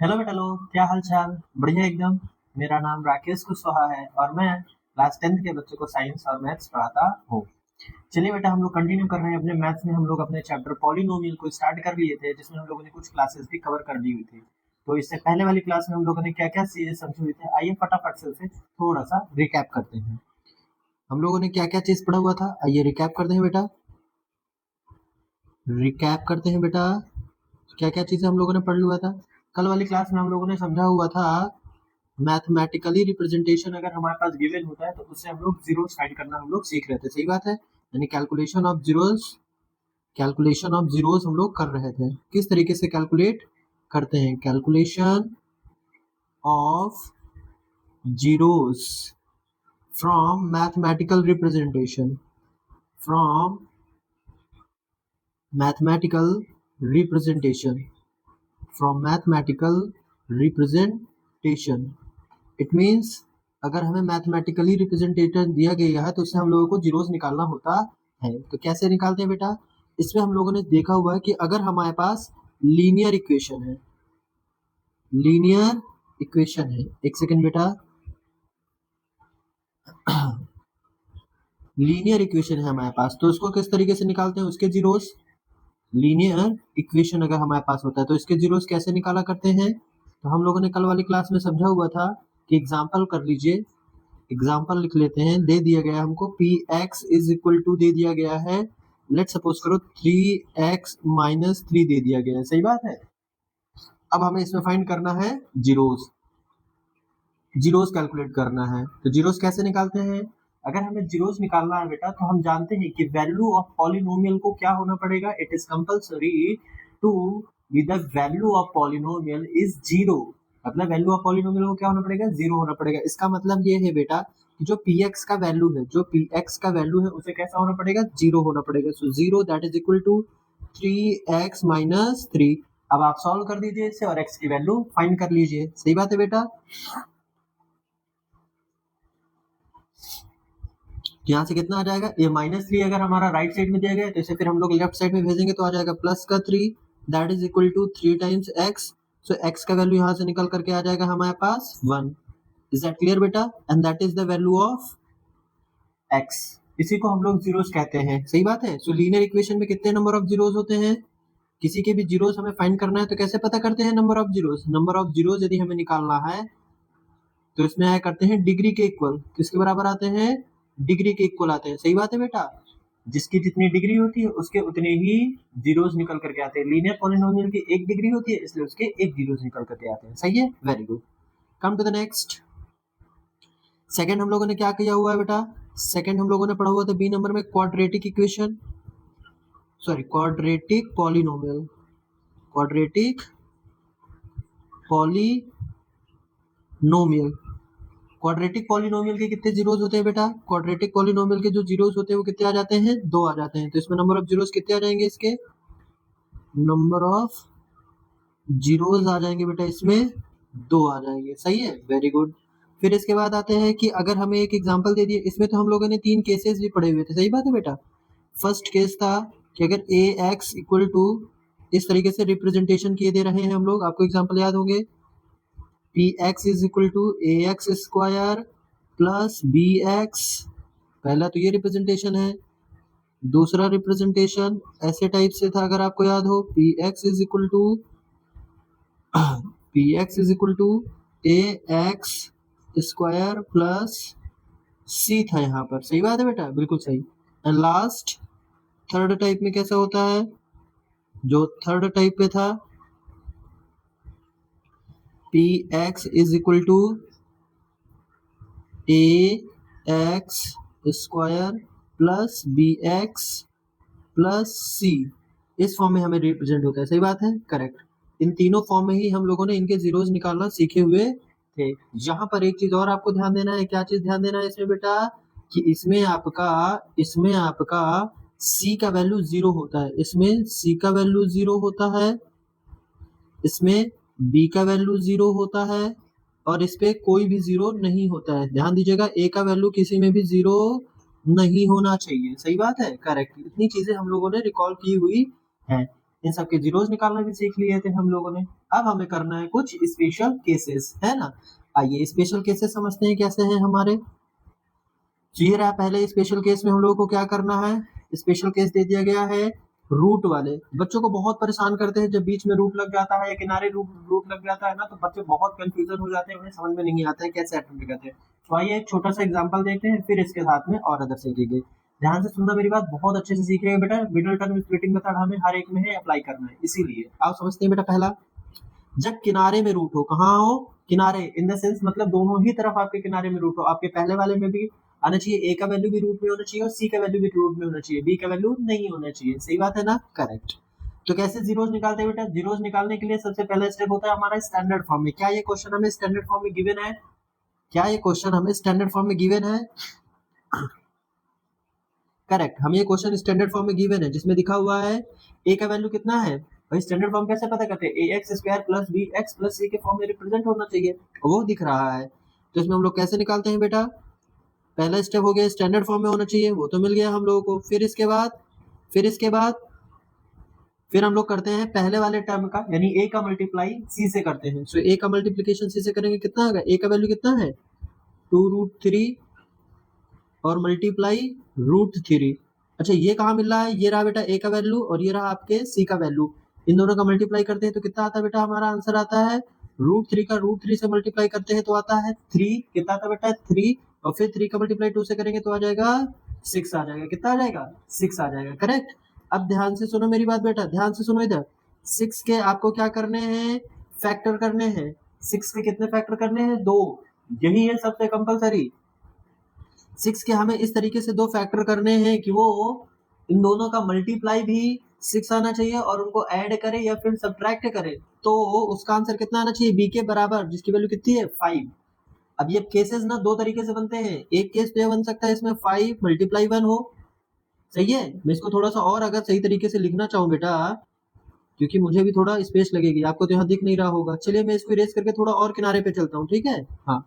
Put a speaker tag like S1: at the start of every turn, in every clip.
S1: Hello बेटा लोग, क्या हाल चाल? बढ़िया एकदम। मेरा नाम राकेश कुशवाहा है और मैं क्लास 10th के बच्चों को साइंस और मैथ्स पढ़ाता हूँ। चलिए बेटा, हम लोग कंटिन्यू कर रहे हैं अपने मैथ्स में। हम लोग अपने चैप्टर पॉलिनोमियल को स्टार्ट कर लिए थे, जिसमें हम लोगों ने कुछ क्लासेस भी कवर कर दी हुई थी। तो इससे पहले वाली क्लास में हम लोगों ने क्या क्या चीजें समझी हुई थी, आइए फटाफट से उसे थोड़ा सा रिकैप करते हैं। हम लोगों ने क्या क्या चीज पढ़ा हुआ था, आइए रिकैप करते हैं बेटा। रिकैप करते हैं बेटा, क्या क्या चीजें हम लोगों ने पढ़ लिया था। कल वाली क्लास में हम लोगों ने समझा हुआ था मैथमेटिकली रिप्रेजेंटेशन अगर हमारे पास गिवन होता है तो उससे हम लोग जीरोस फाइंड करना हम लोग सीख रहे थे। सही बात है, यानी कैलकुलेशन ऑफ जीरोस हम लोग कर रहे थे। किस तरीके से कैलकुलेट करते हैं, calculation of zeros from mathematical representation, from mathematical representation, from mathematical representation. It means अगर हमें मैथमेटिकली रिप्रेजेंटेशन दिया गया है तो उससे हम लोगों को जीरोस निकालना होता है। तो कैसे निकालते हैं बेटा, इसमें हम लोगों ने देखा हुआ है कि अगर हमारे पास लीनियर इक्वेशन है, लीनियर इक्वेशन है, एक सेकंड बेटा, लीनियर इक्वेशन है हमारे पास, तो उसको किस तरीके से निकालते हैं उसके जीरोस। लीनियर इक्वेशन अगर हमारे पास होता है तो इसके जीरोस कैसे निकाला करते हैं। तो हम लोगों ने कल वाली क्लास में समझा हुआ था कि एग्जाम्पल कर लीजिए, एग्जाम्पल लिख लेते हैं। दे दिया गया हमको P x is equal to दे दिया गया है, लेट सपोज करो 3x माइनस 3 दे दिया गया है। सही बात है। अब हमें इसमें फाइंड करना है जीरोस, जीरोस कैलकुलेट करना है। तो जीरोस कैसे निकालते हैं, अगर हमें जीरोस निकालना है बेटा तो हम जानते हैं कि वैल्यू ऑफ पॉलिनोमियल को क्या होना पड़ेगा, it is compulsory to be the value of polynomial is zero. मतलब वैल्यू ऑफ पॉलिनोमियल को क्या होना पड़ेगा, जीरो होना पड़ेगा। इसका मतलब ये है बेटा कि जो px का वैल्यू है, जो px का वैल्यू है उसे कैसा होना पड़ेगा, जीरो होना पड़ेगा। So zero that is equal to 3x minus 3। अब आप सॉल्व कर दीजिए इसे और x की वैल्यू फाइंड कर लीजिए। सही बात है बेटा। यहाँ से कितना आ जाएगा, ये -3 अगर हमारा राइट साइड में दिया गया है तो इसे फिर हम लोग लेफ्ट साइड में भेजेंगे तो आ जाएगा प्लस का 3 that is equal to 3 times x। So x का वैल्यू यहाँ से निकल करके आ जाएगा हमारे पास 1। इज दैट क्लियर बेटा, and that is the value of x। इसी को हम लोग जीरोस कहते हैं। सही बात है। सो लीनियर इक्वेशन में कितने नंबर ऑफ जीरोस होते हैं, किसी के भी जीरोस हमें फाइंड करना है तो कैसे पता करते हैं number of zeros. Number of zeros यदि हमें निकालना है तो इसमें आया करते हैं डिग्री के इक्वल। किसके बराबर आते हैं, डिग्री के इक्वल आते हैं। सही बात है बेटा, जिसकी जितनी डिग्री होती है उसके उतने ही जीरोस निकल करके आते हैं। लीनियर पॉलिनोमियल की एक डिग्री होती है इसलिए उसके एक जीरोस निकल करके आते हैं। सही है, very good. Come to the next. Second हम लोगों ने क्या किया हुआ है बेटा, सेकंड हम लोगों ने पढ़ा हुआ था बी नंबर में quadratic equation, sorry quadratic polynomial, quadratic polynomial. Quadratic polynomial के कितने जीरोस होते हैं बेटा, क्वाड्रेटिक पॉलिनोमियल के जो जीरोस होते हैं वो कितने आ जाते हैं, 2 आ जाते हैं। तो इसमें नंबर ऑफ जीरोस कितने आ जाएंगे, इसके नंबर ऑफ जीरोस आ जाएंगे बेटा, इसमें 2 आ जाएंगे। सही है, वेरी गुड। फिर इसके बाद आते हैं कि अगर हमें एक एग्जांपल दे दिए, इसमें तो हम लोगों ने 3 केसेस भी पढ़े हुए थे। सही बात है बेटा। फर्स्ट केस था कि अगर ए एक्स इक्वल टू इस तरीके से रिप्रेजेंटेशन किए दे रहे हैं हम लोग, आपको एग्जांपल याद होंगे, p x is equal to A x square plus B x. पहला तो ये रिप्रेजेंटेशन है। दूसरा रिप्रेजेंटेशन ऐसे टाइप से था, अगर आपको याद हो, P x is equal to A x square plus C था यहाँ पर। सही बात है बेटा, बिल्कुल सही। एंड लास्ट थर्ड टाइप में कैसा होता है, जो थर्ड टाइप पे था, P x is equal to A x square plus B x plus C. इस फॉर्म में हमें रिप्रेजेंट होता है। सही बात है, करेक्ट। इन तीनों फॉर्म में ही हम लोगों ने इनके जीरोस निकालना सीखे हुए थे। यहाँ पर एक चीज और आपको ध्यान देना है। क्या चीज ध्यान देना है इसमें बेटा, कि इसमें आपका c का वैल्यू 0 होता है, इसमें c का वैल्यू 0 होता है, इसमें b का वैल्यू 0 होता है और इस पे कोई भी 0 नहीं होता है। ध्यान दीजिएगा, a का वैल्यू किसी में भी 0 नहीं होना चाहिए। सही बात है, करेक्ट। इतनी चीजें हम लोगों ने रिकॉल की हुई है। इन सब के जीरोस निकालना भी सीख लिए थे हम लोगों ने। अब हमें करना है कुछ स्पेशल केसेस, है ना। आइए स्पेशल केसेस समझते हैं कैसे हैं हमारे। तो ये रहा पहले स्पेशल केस में हम लोगों को क्या करना है। स्पेशल केस दे दिया गया है रूट वाले। बच्चों को बहुत परेशान करते हैं जब बीच में रूट लग जाता है या किनारे रूट लग जाता है ना, तो बच्चे बहुत कंफ्यूजन हो जाते हैं, उन्हें समझ में नहीं आता है कैसे अटेम्प्ट करते हैं। तो आइए एक छोटा सा एग्जांपल देखते हैं, फिर इसके साथ में और अदर सीखेंगे। ध्यान से सुनना मेरी बात, बहुत अच्छे से सीख रहे हैं बेटा। मिडिल टर्म स्प्लिटिंग मेथड हमें हर एक में है अप्लाई करना है, इसीलिए आप समझते हैं बेटा। पहला, जब किनारे में रूट हो, कहाँ हो, किनारे, इन द सेंस मतलब दोनों ही तरफ आपके किनारे में रूट हो। आपके पहले वाले में भी आना चाहिए, ए का वैल्यू भी रूट में होना चाहिए और सी का वैल्यू भी रूट में होना चाहिए, बी का वैल्यू नहीं होना चाहिए। सही बात है ना, करेक्ट। तो कैसे जीरोस निकालते हैं बेटा। जीरोस निकालने के लिए सबसे पहला स्टेप होता है हमारा स्टैंडर्ड फॉर्म में। क्या ये क्वेश्चन हमें स्टैंडर्ड फॉर्म में गिवन है? क्या ये क्वेश्चन हमें स्टैंडर्ड फॉर्म में गिवन है? करेक्ट, हमें ये क्वेश्चन स्टैंडर्ड फॉर्म में गिवन है जिसमें दिखा हुआ है ए का वैल्यू कितना है। भाई स्टैंडर्ड फॉर्म कैसे पता करते हैं, A x square plus B x plus C के फॉर्म में रिप्रेजेंट होना चाहिए, वो दिख रहा है। तो इसमें हम लोग कैसे निकालते हैं बेटा। पहला स्टेप हो गया स्टैंडर्ड फॉर्म में होना चाहिए, वो तो मिल गया हम लोगों को। फिर इसके बाद फिर हम लोग करते हैं पहले वाले टर्म का, यानी ए का मल्टीप्लाई सी से करते हैं। सो ए का मल्टीप्लिकेशन सी से करेंगे, कितना आएगा, ए का वैल्यू कितना है 2√3 और मल्टीप्लाई √3। अच्छा ये कहाँ मिल रहा है, ये रहा बेटा ए का वैल्यू और ये रहा आपके सी का वैल्यू। इन दोनों का मल्टीप्लाई करते हैं तो कितना आता है बेटा, हमारा आंसर आता है √3 का √3 से मल्टीप्लाई करते हैं तो आता है 3। कितना आता है बेटा 3, और फिर 3 का मल्टीप्लाई 2 से करेंगे तो आ जाएगा 6 आ जाएगा। कितना आ जाएगा 6 आ जाएगा, करेक्ट। अब ध्यान से सुनो मेरी बात बेटा, ध्यान से सुनो इधर। 6 के आपको क्या करने हैं, फैक्टर करने हैं। 6 के कितने फैक्टर करने हैं, 2। यही है सबसे कंपलसरी। 6 के हमें इस तरीके से 2 फैक्टर करने हैं कि वो इन दोनों का मल्टीप्लाई भी 6 आना चाहिए और उनको ऐड करे या फिर सब्ट्रैक्ट करे तो उसका आंसर कितना आना चाहिए, बी के बराबर, जिसकी वैल्यू कितनी है 5। अब ये केसेस ना 2 तरीके से बनते हैं। एक केस तो ये बन सकता है इसमें 5 मल्टीप्लाई 1 हो, सही है। मैं इसको थोड़ा सा और अगर सही तरीके से लिखना चाहूँ बेटा, क्योंकि मुझे भी थोड़ा स्पेस लगेगी, आपको तो यहाँ दिख नहीं रहा होगा। चलिए मैं इसको इरेज करके थोड़ा और किनारे पे चलता हूँ, ठीक है। हाँ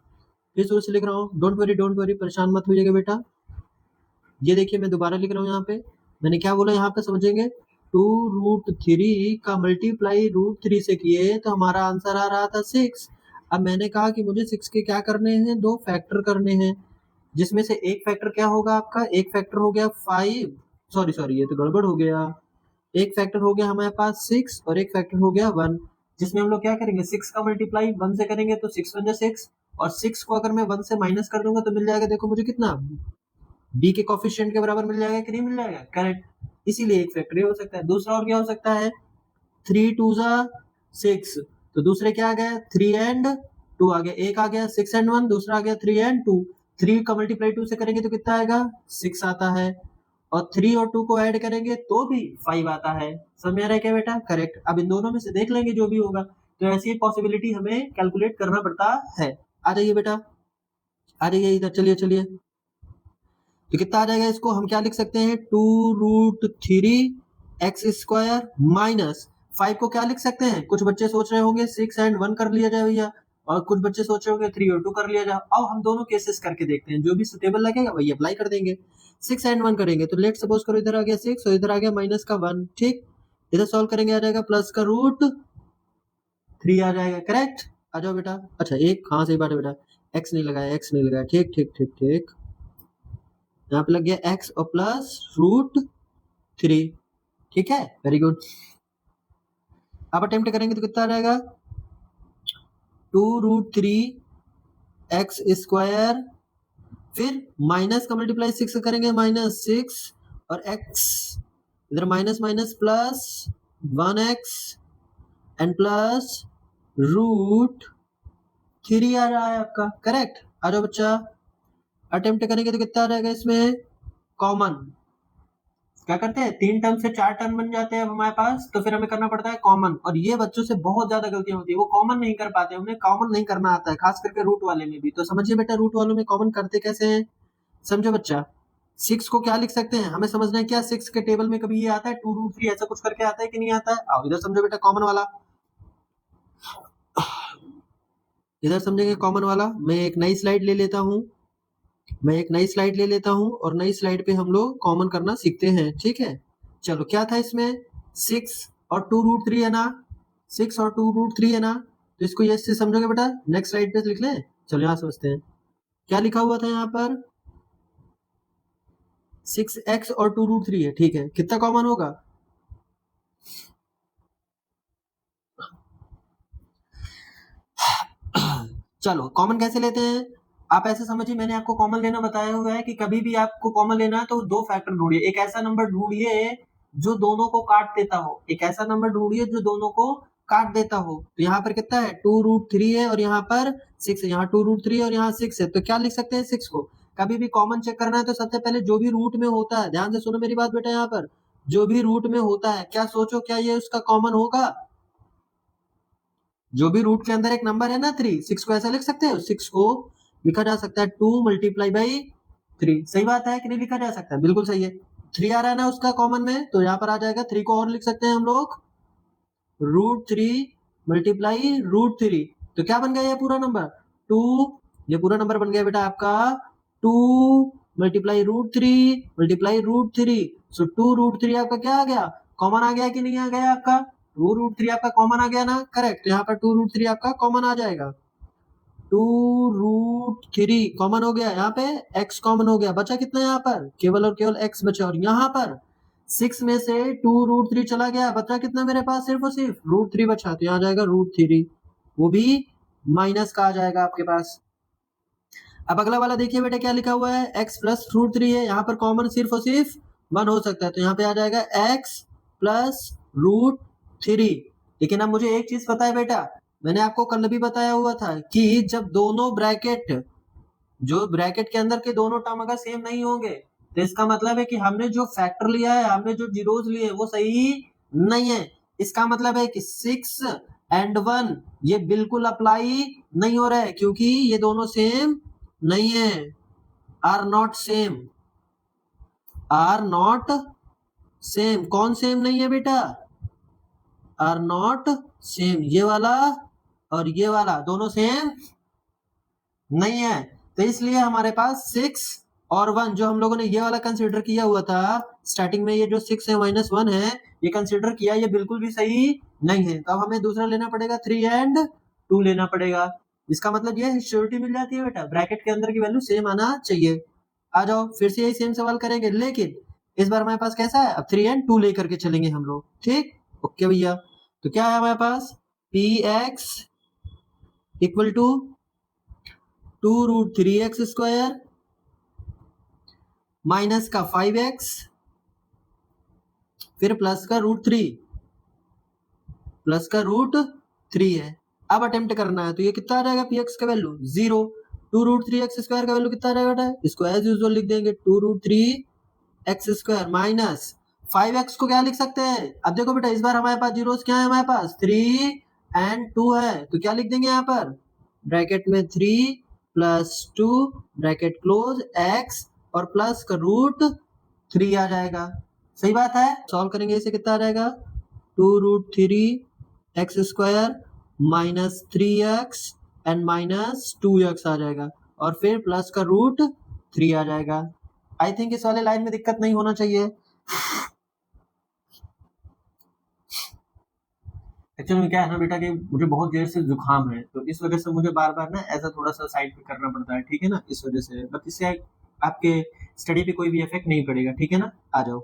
S1: फिर शुरू से लिख रहा हूँ, डोंट वरी परेशान मत होइएगा बेटा। ये देखिए मैं दोबारा लिख रहा हूँ, यहाँ पे मैंने क्या बोला, यहाँ पे समझेंगे 2√3 का मल्टीप्लाई √3 से किए तो हमारा आंसर आ रहा था 6। अब मैंने कहा कि मुझे 6 के क्या करने हैं, 2 फैक्टर करने हैं, जिसमें से एक फैक्टर क्या होगा आपका, एक फैक्टर हो गया 5, सॉरी ये तो गड़बड़ हो गया। एक फैक्टर हो गया हमारे पास 6 और एक फैक्टर हो गया 1, जिसमें हम लोग क्या करेंगे 6 का मल्टीप्लाई 1 से करेंगे तो 6 × 6, और 6 को अगर मैं 1 से माइनस कर दूंगा तो मिल जाएगा, देखो मुझे कितना, बी के कोफिशिएंट के बराबर मिल जाएगा कि नहीं मिल जाएगा, करेक्ट। इसीलिए एक फैक्टर हो सकता है। दूसरा और क्या हो सकता है, 3 × 2 = 6, तो दूसरे क्या आ गया 3 and 2 आ गया, एक आ गया 6 and 1, दूसरा आ गया 3 and 2। 3 का मल्टीप्लाई 2 से करेंगे तो कितना आएगा 6 आता है, और 3 और 2 को ऐड करेंगे तो भी 5 आता है। समझ में आ रहा है क्या बेटा, करेक्ट। अब इन दोनों में से देख लेंगे जो भी होगा, तो ऐसी पॉसिबिलिटी हमें कैलकुलेट करना पड़ता है। आ जाइए बेटा, आ जाइए इधर, चलिए। तो कितना आ जाएगा, इसको हम क्या लिख सकते हैं 2√3x² माइनस 5 को क्या लिख सकते हैं, कुछ बच्चे सोच रहे होंगे 6 and 1 कर लिया जाए भैया, और कुछ बच्चे सोच रहे होंगे 3 और 2 कर लिया जाए। अब हम दोनों केसेस करके देखते हैं, जो भी सुटेबल लगेगा वही अप्लाई कर देंगे। 6 and 1 करेंगे तो लेट सपोज करो इधर आ गया 6 और इधर आ गया माइनस का 1, ठीक। इधर सॉल्व करेंगे आ जाएगा प्लस का √3 आ जाएगा, करेक्ट। आ जाओ बेटा। अच्छा एक हाँ सही बात है बेटा, एक्स नहीं लगाया, ठीक। यहाँ पे लग गया x और प्लस √3, ठीक है, वेरी गुड। अब अटेम्प्ट करेंगे तो कितना आ जाएगा 2√3x², फिर माइनस का मल्टीप्लाई 6 करेंगे -6 और x इधर minus plus 1x and plus √3 आ रहा है आपका, करेक्ट। आ जाओ बच्चा, अटेम्प्ट करेंगे तो कितना आ जाएगा, इसमें कॉमन क्या करते हैं 3 टर्म से 4 टर्म बन जाते हैं हमारे पास, तो फिर हमें करना पड़ता है कॉमन। और ये बच्चों से बहुत ज्यादा गलतियां होती है, वो कॉमन नहीं कर पाते, उन्हें कॉमन नहीं करना आता है, खास करके रूट वाले में भी। तो समझिए बेटा रूट वालों में कॉमन करते कैसे हैं, समझो बच्चा। 6 को क्या लिख सकते हैं, हमें समझना है क्या 6 के टेबल में कभी ये आता है 2√3 ऐसा कुछ करके आता है कि नहीं आता है। आओ इधर समझो बेटा कॉमन वाला, इधर समझेंगे कॉमन वाला। मैं एक नई स्लाइड ले लेता हूँ और नई स्लाइड पे हम लोग कॉमन करना सीखते हैं, ठीक है। चलो क्या था इसमें 6 और 2√3 है ना, 6 और 2√3 है ना, तो इसको ये से समझोगे बेटा। नेक्स्ट स्लाइड पे लिख लें, चलो यहाँ समझते हैं क्या लिखा हुआ था यहाँ पर। 6x और 2√3 है, ठीक है, कितना कॉमन होगा। चलो कॉमन कैसे लेते हैं, आप ऐसे समझिए, मैंने आपको कॉमन लेना बताया हुआ है कि कभी भी आपको कॉमन लेना है तो दो फैक्टर ढूंढिए। एक ऐसा नंबर ढूंढिए जो दोनों को काट देता हो, एक ऐसा नंबर ढूंढिए जो दोनों को काट देता हो। तो यहाँ पर कितना है, 2√3 है और यहाँ पर 6 है, यहाँ 2√3 और यहाँ 6 है, तो क्या लिख सकते हैं 6 को। कभी भी कॉमन चेक करना है तो सबसे पहले जो भी रूट में होता है, ध्यान से सुनो मेरी बात बेटा, यहाँ पर जो भी रूट में होता है, क्या सोचो क्या ये उसका कॉमन होगा। जो भी रूट के अंदर एक नंबर है ना 3, 6 को ऐसा लिख सकते हो, 6 को लिखा जा सकता है 2 मल्टीप्लाई बाई 3। सही बात है कि नहीं, लिखा जा सकता है, बिल्कुल सही है। 3 आ रहा है ना उसका कॉमन में, तो यहाँ पर आ जाएगा 3 को और लिख सकते हैं हम लोग √3 मल्टीप्लाई √3। तो क्या बन गया ये पूरा नंबर 2, ये पूरा नंबर बन गया बेटा आपका 2 मल्टीप्लाई √3 मल्टीप्लाई √3। सो 2√3 आपका क्या आ गया, कॉमन आ गया कि नहीं आ गया आपका, 2√3 आपका कॉमन आ गया ना, करेक्ट। यहाँ पर 2√3 आपका कॉमन आ जाएगा, 2√3 कॉमन हो गया, यहाँ पे x कॉमन हो गया, बचा कितना यहाँ पर, केवल और केवल x बचा। और यहाँ पर 6 में से 2√3 चला गया, बचा कितना मेरे पास, सिर्फ और सिर्फ √3 बचा, तो यहाँ जाएगा √3, वो भी माइनस का आ जाएगा आपके पास। अब अगला वाला देखिए बेटा क्या लिखा हुआ है, x प्लस √3 है, यहाँ पर कॉमन सिर्फ और सिर्फ 1 हो सकता है, तो यहाँ पे आ जाएगा x प्लस √3। लेकिन अब मुझे एक चीज पता है बेटा, मैंने आपको कल भी बताया हुआ था कि जब दोनों ब्रैकेट, जो ब्रैकेट के अंदर के दोनों टर्म अगर सेम नहीं होंगे, तो इसका मतलब है कि हमने जो फैक्टर लिया है, हमने जो जीरोस लिए वो सही नहीं है। इसका मतलब है कि 6 एंड 1 ये बिल्कुल अप्लाई नहीं हो रहा है, क्योंकि ये दोनों सेम नहीं है, are not same, are not same. कौन सेम नहीं है बेटा, आर नॉट सेम, ये वाला और ये वाला दोनों सेम नहीं है। तो इसलिए हमारे पास 6 और 1 जो हम लोगों ने ये वाला कंसीडर किया हुआ था स्टार्टिंग में, ये जो 6 है -1 है, ये कंसीडर किया, ये बिल्कुल भी सही नहीं है। तो अब हमें दूसरा लेना पड़ेगा 3 एंड 2 लेना पड़ेगा। इसका मतलब ये श्योरिटी मिल जाती है बेटा, ब्रैकेट के अंदर की वैल्यू सेम आना चाहिए। आ जाओ फिर से यही सेम सवाल करेंगे, लेकिन इस बार हमारे पास कैसा है, अब 3 एंड 2 लेकर के चलेंगे हम लोग, ठीक। ओके भैया, तो क्या है हमारे पास, px equal to 2√3x² minus का 5x फिर प्लस का √3, प्लस का √3 है। अब अटेम्प्ट करना है, तो ये कितना आ जाएगा px का वैल्यू 0, 2√3x² का वैल्यू कितना आ जाएगा, इसको एज यूजुअल लिख देंगे 2√3x² माइनस 5x को क्या लिख सकते हैं। अब देखो बेटा इस बार हमारे पास जीरोस क्या है, हमारे पास 3 एंड 2 है, तो क्या लिख देंगे यहाँ पर, ब्रैकेट में 3 प्लस 2 ब्रैकेट क्लोज x और प्लस का √3 आ जाएगा। सही बात है, सॉल्व करेंगे इसे, कितना आ जाएगा 2√3x² minus 3x and minus 2x आ जाएगा, और फिर प्लस का √3 आ जाएगा। आई थिंक इस वाले लाइन में दिक्कत नहीं होना चाहिए। एक्चुअली में क्या है ना बेटा कि मुझे बहुत देर से जुकाम है, तो इस वजह से मुझे बार बार ना ऐसा थोड़ा सा साइड पे करना पड़ता है, ठीक है ना, इस वजह से। बट इससे आपके स्टडी पे कोई भी इफेक्ट नहीं पड़ेगा, ठीक है ना। आ जाओ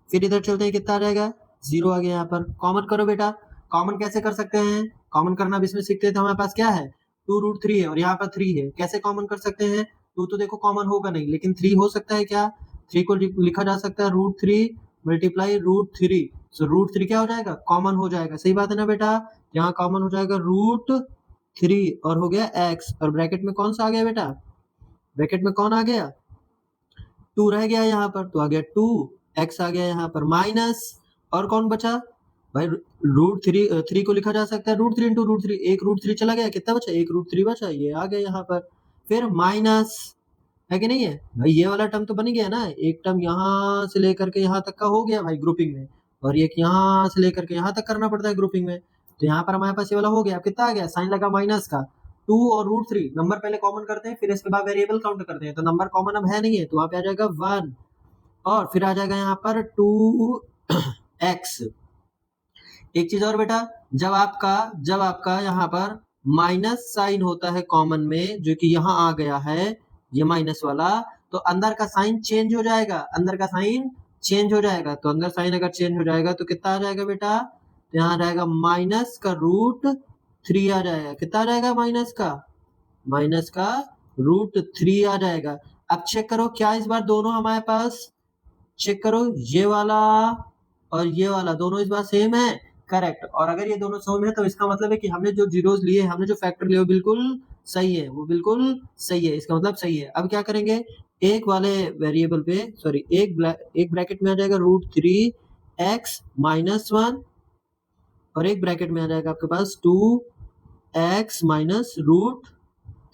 S1: फिर इधर चलते हैं, कितना आ जाएगा 0 आ गया। यहाँ पर कॉमन करो बेटा, कॉमन कैसे कर सकते हैं, कॉमन करना भी इसमें सीखते हैं। तो हमारे पास क्या है 2√3 है और यहाँ पर 3 है, कैसे कॉमन कर सकते हैं, 2 तो देखो कॉमन होगा नहीं, लेकिन 3 हो सकता है क्या, 3 को लिखा जा सकता है √3 मल्टीप्लाई √3। सो √3 क्या हो जाएगा, कॉमन हो जाएगा। सही बात है ना बेटा, यहाँ कॉमन हो जाएगा √3 और हो गया x, और ब्रैकेट में कौन सा आ गया बेटा, ब्रैकेट में कौन आ गया 2 रह गया यहाँ पर, तो आ गया 2x आ गया यहाँ पर माइनस, और कौन बचा भाई √3 को लिखा जा सकता है √3 इंटू √3, एक √3 चला गया, कितना बचा, एक √3 बचा, ये आ गया यहाँ पर। फिर माइनस है कि नहीं है भाई, ये वाला टर्म तो बन गया ना, एक टर्म यहाँ से लेकर के यहाँ तक का हो गया भाई ग्रुपिंग में, और एक यहाँ से लेकर के यहाँ तक करना पड़ता है ग्रुपिंग में। तो यहाँ पर हमारे पास ये वाला हो गया, कितना आ गया, साइन लगा माइनस का 2 और √3, नंबर पहले कॉमन करते हैं, फिर इसके बाद वेरिएबल काउंट करते हैं। तो नंबर कॉमन अब है नहीं है, तो वहां पे आ जाएगा 1, और फिर आ जाएगा यहाँ पर 2x एक चीज और बेटा, जब आपका यहाँ पर माइनस साइन होता है कॉमन में, जो कि यहाँ आ गया है ये माइनस वाला, तो अंदर का साइन चेंज हो जाएगा, अंदर का साइन चेंज हो जाएगा। तो अंदर साइन अगर चेंज हो जाएगा तो कितना आ जाएगा बेटा, तो यहाँ आ जाएगा माइनस का रूट 3 आ जाएगा। कितना आ जाएगा, माइनस का रूट 3 आ जाएगा। अब चेक करो क्या इस बार दोनों हमारे पास, चेक करो ये वाला और ये वाला दोनों इस बार सेम है, करेक्ट। और अगर ये दोनों सेम है तो इसका मतलब है कि हमने जो जीरोस लिए, हमने जो फैक्टर लिए वो बिल्कुल सही है, वो बिल्कुल सही है, इसका मतलब सही है। अब क्या करेंगे, एक वाले वेरिएबल पे सॉरी एक ब्रैकेट में आ जाएगा रूट 3x माइनस 1 और एक ब्रैकेट में आ जाएगा आपके पास 2x minus root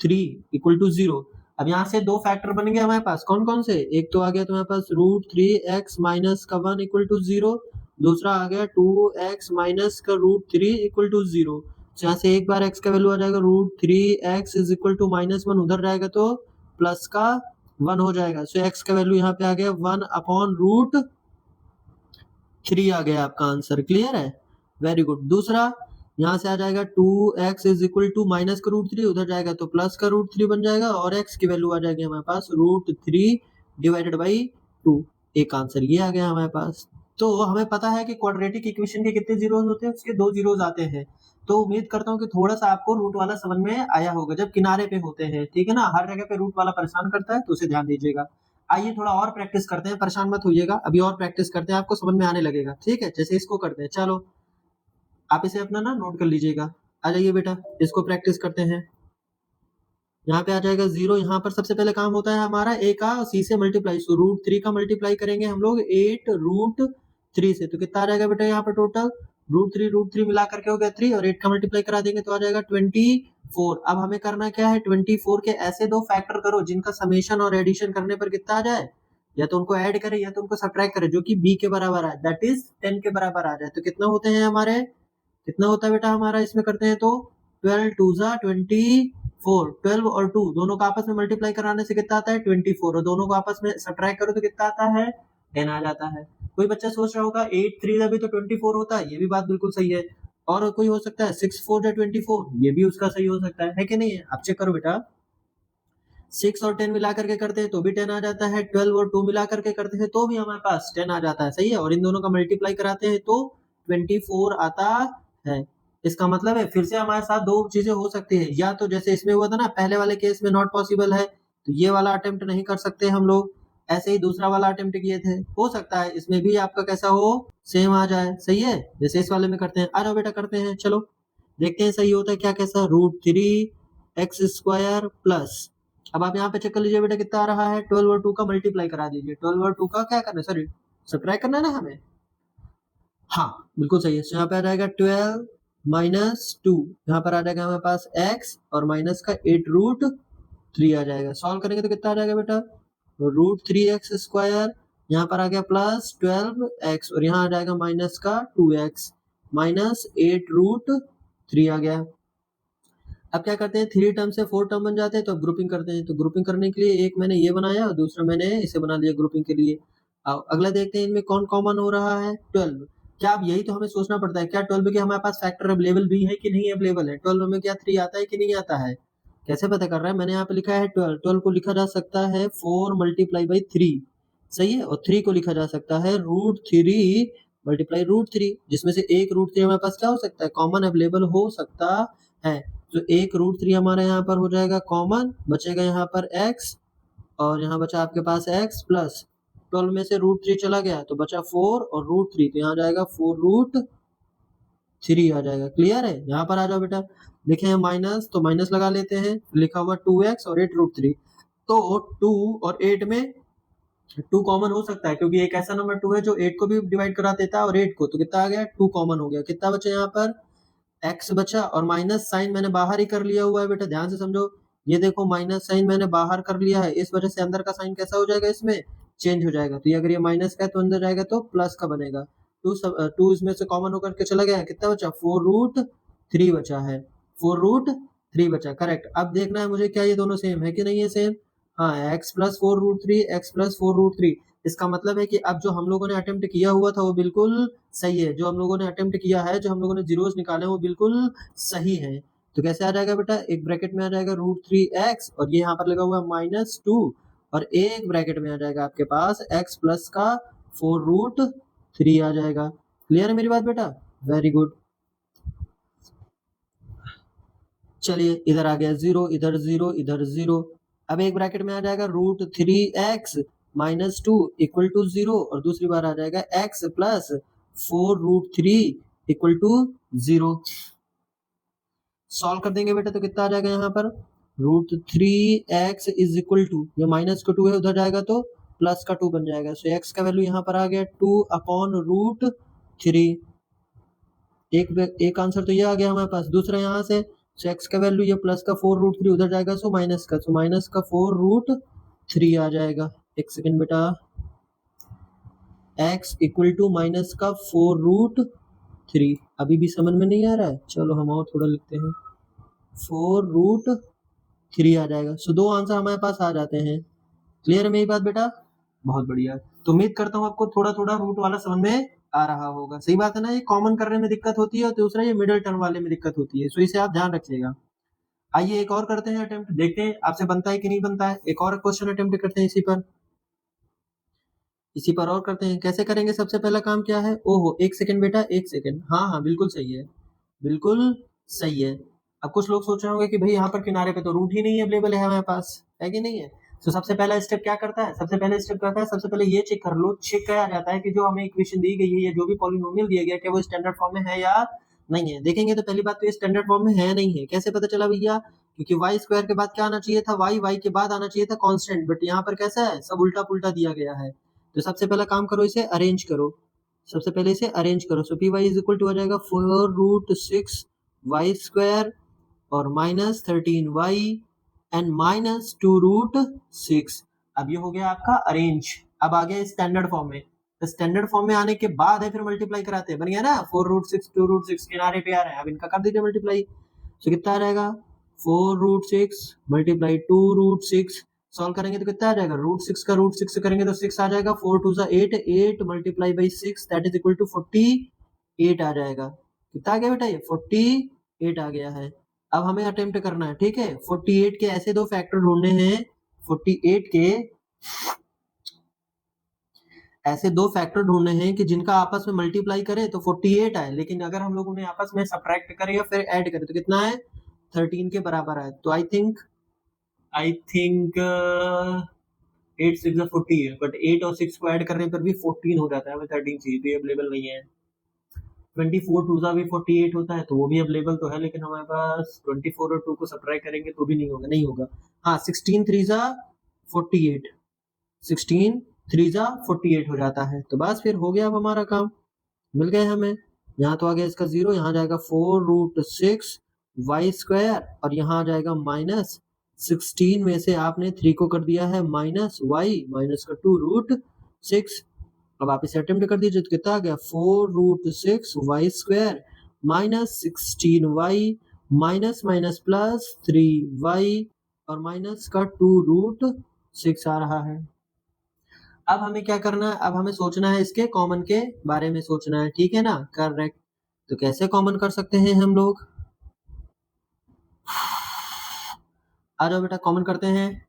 S1: 3 equal to 0। अब यहाँ से दो फैक्टर बन गए हमारे पास, कौन कौन से, एक तो आ गया तुम्हारे पास रूट 3x माइनस का 1 इक्वल टू 0, दूसरा आ गया 2x माइनस का रूट 3 इक्वल टू 0। यहाँ से एक बार x का वैल्यू आ जाएगा root 3x is equal to minus 1, उधर जाएगा तो प्लस का 1 हो जाएगा। सो x का वैल्यू यहाँ पे आ गया 1 अपॉन रूट 3 आ गया आपका आंसर। क्लियर है, वेरी गुड। दूसरा यहाँ से आ जाएगा 2x is equal to minus का रूट 3, उधर जाएगा तो प्लस का रूट 3 बन जाएगा और x की वैल्यू आ जाएगी हमारे पास रूट 3 डिवाइडेड बाई 2। एक आंसर ये आ गया हमारे पास। तो हमें पता है कि क्वाड्रेटिक इक्वेशन के कितने जीरोस होते हैं, उसके 2 जीरोस आते हैं। तो उम्मीद करता हूँ कि थोड़ा सा आपको रूट वाला समझ में आया होगा, जब किनारे पे होते हैं, ठीक है ना, हर जगह पे रूट वाला परेशान करता है तो उसे ध्यान दीजिएगा। आइए थोड़ा और प्रैक्टिस करते हैं, परेशान मत होइएगा, अभी और प्रैक्टिस करते हैं, आपको समझ में आने लगेगा, ठीक है। जैसे इसको करते हैं, चलो आप इसे अपना ना नोट कर लीजिएगा। आ जाइए बेटा, इसको प्रैक्टिस करते हैं। यहाँ पे आ जाएगा 0, यहाँ पर सबसे पहले काम होता है हमारा a का c से मल्टीप्लाई, सो रूट 3 का मल्टीप्लाई करेंगे हम लोग 8 रूट 3 से, तो कितना आ जाएगा बेटा यहाँ पर टोटल रूट 3 मिला करके हो गया 3 और 8 का मल्टीप्लाई करा देंगे तो आ जाएगा 24। अब हमें करना क्या है, 24 के ऐसे दो फैक्टर करो जिनका समेशन और एडिशन करने पर कितना आ जाए, या तो उनको ऐड करें या तो उनको सब्ट्रैक्ट करें, जो कि b के बराबर आए, दैट इज 10 के बराबर आ जाए। तो कितना होते हैं हमारे, कितना होता है बेटा हमारा, इसमें करते हैं तो 12 2 जा 24, 12 और 2 दोनों को आपस में मल्टीप्लाई कराने से कितना आता है 24, और दोनों को आपस में सब्ट्रैक्ट करो तो कितना आता है 10 आ जाता है। कोई बच्चा सोच रहा होगा 8 3 भी तो 24 होता है, ये भी बात बिल्कुल सही है। और कोई हो सकता है 6 4 जा 24, ये भी उसका सही हो सकता है कि नहीं है। आप चेक करो बेटा, 6 और 10 मिला करके करते हैं तो भी 10 आ जाता है, 12 और 2 मिला करके करते हैं तो भी हमारे पास 10 आ जाता है, सही है। और इन दोनों का मल्टीप्लाई कराते हैं तो 24 आता है। इसका मतलब है फिर से हमारे साथ दो चीजें हो सकती है, या तो जैसे इसमें हुआ था ना पहले वाले केस में नॉट पॉसिबल है तो ये वाला अटेम्प्ट नहीं कर सकते हम लोग, ऐसे ही दूसरा वाला अटेम्प्ट किए थे, हो सकता है इसमें भी आपका कैसा हो, सेम आ जाए, सही है। जैसे इस वाले में करते हैं, आ जाओ बेटा करते हैं, चलो देखते हैं सही होता है क्या, कैसा रूट 3x स्क्वायर प्लस, अब आप यहाँ पे चेक कर लीजिए बेटा कितना आ रहा है, 12 और 2 का मल्टीप्लाई करा दीजिए, 12 और 2 का क्या करना है, सॉरी सब्ट्रैक्ट करना है ना हमें, हाँ बिल्कुल सही है। तो यहाँ पे आ जाएगा 12 माइनस 2, यहाँ पर आ जाएगा हमारे पास x और माइनस का 8 रूट 3 आ जाएगा। सॉल्व करेंगे तो कितना आ जाएगा बेटा, रूट 3x स्क्वायर, यहाँ पर आ गया प्लस 12x और यहाँ आ जाएगा माइनस का 2x माइनस 8 रूट 3 आ गया। अब क्या करते हैं, 3 टर्म से 4 टर्म बन जाते हैं तो अब ग्रुपिंग करते हैं। तो ग्रुपिंग करने के लिए एक मैंने ये बनाया और दूसरा मैंने इसे बना लिया ग्रुपिंग के लिए। अब अगला देखते हैं इनमें कौन कॉमन हो रहा है, 12। क्या अब यही तो हमें सोचना पड़ता है, क्या 12 के हमारे पास फैक्टर अवेलेबल भी है कि नहीं अवेलेबल है, 12 में क्या 3 आता है कि नहीं आता है, कैसे पता कर रहा है, मैंने यहाँ पे लिखा है 12 को लिखा जा सकता है 4 मल्टीप्लाई बाई 3, सही है, और 3 को लिखा जा सकता है रूट 3 मल्टीप्लाई रूट 3, जिसमें से एक रूट 3 हमारे पास क्या हो सकता है, कॉमन अवेलेबल हो सकता है। तो एक रूट 3 हमारे यहाँ पर हो जाएगा कॉमन, बचेगा यहाँ पर x और यहाँ बचा आपके पास x प्लस 12 में से रूट 3 चला गया तो बचा 4 और रूट 3, तो यहाँ जाएगा 4 रूट 3 आ जाएगा। क्लियर है, यहाँ पर आ जाओ बेटा, लिखे हैं माइनस तो माइनस लगा लेते हैं, लिखा हुआ 2x और 8 रूट 3, तो 2 और 8 में 2 कॉमन हो सकता है क्योंकि एक ऐसा नंबर 2 है जो 8 को भी डिवाइड करा देता है और 8 को, तो कितना आ गया 2 कॉमन हो गया, कितना बचा यहाँ पर x बचा, और माइनस साइन मैंने बाहर ही कर लिया हुआ है बेटा, ध्यान से समझो, ये देखो माइनस साइन मैंने बाहर कर लिया है, इस वजह से अंदर का साइन कैसा हो जाएगा, इसमें चेंज हो जाएगा। तो ये अगर ये माइनस का है तो अंदर जाएगा तो प्लस का बनेगा, 2 इसमें से कॉमन होकर के चला गया, कितना बचा 4 रूट 3 बचा है, 4 रूट 3 बचा, करेक्ट। अब देखना है मुझे क्या ये दोनों सेम है कि नहीं है सेम, हाँ x plus 4 root 3 x plus 4 root 3, इसका मतलब है कि अब जो हम लोगों ने अटेम्प्ट किया हुआ था वो बिल्कुल सही है, जो हम लोगों ने अटेम्प्ट किया है, जो हम लोगों ने जीरोस निकाले वो बिल्कुल सही है। तो कैसे आ जाएगा बेटा, एक ब्रैकेट में आ जाएगा √3x और ये यहाँ पर लगा हुआ -2 और एक ब्रैकेट में आ जाएगा आपके पास x प्लस का 4√3 आ जाएगा। क्लियर है मेरी बात बेटा? Very good. चलिए इधर आ गया 0, इधर 0, इधर 0। अब एक ब्रैकेट में आ जाएगा √3x -2 इक्वल टू 0 और दूसरी बार आ जाएगा x plus 4√3 equal to 0। Solve कर देंगे बेटा तो कितना आ जाएगा यहाँ पर, √3x इज इक्वल टू, ये माइनस का 2 है उधर जाएगा तो प्लस का 2 बन जाएगा। सो x का वैल्यू यहाँ पर आ गया 2/√3। एक आंसर तो ये आ गया हमारे पास। दूसरा यहाँ से x का वैल्यू ये प्लस का 4√3 उधर जाएगा सो माइनस का 4√3 आ जाएगा। एक सेकेंड बेटा, x इक्वल टू माइनस का 4√3। अभी भी समझ में नहीं आ रहा है? चलो हम और थोड़ा लिखते हैं, 4√3 आ जाएगा। सो दो आंसर हमारे पास आ जाते हैं। क्लियर है मेरी बात बेटा? बहुत बढ़िया। तो उम्मीद करता हूँ आपको थोड़ा थोड़ा रूट वाला समझ में आ रहा होगा। सही बात है ना? ये कॉमन करने में दिक्कत होती है और दूसरा ये मिडिल टर्म वाले में दिक्कत होती है, सो इसे आप ध्यान रखिएगा। आइए एक और करते हैं अटेम्प्ट, देखते हैं आपसे बनता है कि नहीं बनता है। एक और क्वेश्चन अटेम्प्ट करते हैं इसी पर और करते हैं। कैसे करेंगे? सबसे पहला काम क्या है? ओहो एक सेकंड बेटा, एक सेकंड। हाँ हाँ बिल्कुल सही है, बिल्कुल सही है। अब कुछ लोग सोच रहे होंगे कि भाई यहाँ पर किनारे पे तो रूट ही नहीं अवेलेबल है हमारे पास, है कि नहीं है? तो सबसे पहला स्टेप क्या करता है? सबसे पहले ये चेक कर लो, चेक किया जाता है कि जो हमें इक्वेशन दी गई है या जो भी पॉलिनोमियल दिया गया है क्या वो स्टैंडर्ड फॉर्म में है या नहीं है। देखेंगे तो पहली बात तो ये स्टैंडर्ड फॉर्म में है नहीं है। कैसे पता चला भैया? क्योंकि वाई स्क्वायर के बाद क्या आना चाहिए था? वाई के बाद आना चाहिए था कांस्टेंट, बट यहाँ पर कैसा है? सब उल्टा पुल्टा दिया गया है। तो सबसे पहला काम करो, इसे अरेंज करो। सबसे पहले इसे अरेंज करो। So P Y is equal to आ जाएगा 4√6y² और -13y एंड -2√6। अब ये हो गया आपका अरेंज। अब आ गया स्टैंडर्ड फॉर्म में। तो स्टैंडर्ड फॉर्म में आने के बाद है फिर मल्टीप्लाई कराते हैं, बन गया ना 4√6 2√6 किनारे पे आ रहा है। अब इनका कर दीजिए मल्टीप्लाई। तो कितना आ जाएगा? 4√6 मल्टीप्लाई 2√6। सॉल्व करेंगे तो कितना आ जाएगा? √6 का √6 से करेंगे तो 6 आ जाएगा। 4 2 8, 8 multiply by 6 that is equal to 48 आ जाएगा। कितना आ गया बेटा? ये 48 आ गया है। अब हमें अटेम्प्ट करना है, ठीक है? 48 के ऐसे दो फैक्टर ढूंढने हैं, 48 के ऐसे दो फैक्टर ढूंढने हैं कि जिनका आपस में मल्टीप्लाई करें तो 48 आए, लेकिन अगर हम लोगों ने आपस में सब्ट्रैक्ट करें या फिर ऐड करें तो कितना है? 13 के बराबर आए। तो आई थिंक 8 6 40 है, बट 8 और 6 को ऐड करने पर भी 14 हो जाता है। हमें 13 चाहिए तो ये अवेलेबल नहीं है। 24 2 भी 48 होता है तो वो भी अवेलेबल तो है, लेकिन हमारे पास 24 और 2 को सब्ट्रैक्ट करेंगे तो भी नहीं होगा। हाँ 16 3 48, 16 3 48 हो जाता है। तो बस फिर हो गया, अब हमारा काम मिल गए हमें। यहाँ तो आ गया इसका 0, यहाँ जाएगा 4√6y² और यहाँ आ जाएगा -16 में से आपने 3 को कर दिया है -y माइनस का 2√6। अब आप इसे अटेम्प्ट कर दीजिए तो कितना आ गया? 4√6y² -16y minus minus plus 3y और माइनस का 2√6 आ रहा है। अब हमें क्या करना है? अब हमें सोचना है इसके कॉमन के बारे में सोचना है, ठीक है ना? करेक्ट। तो कैसे कॉमन कर सकते हैं हम लोग? आ जाओ बेटा कॉमन करते हैं।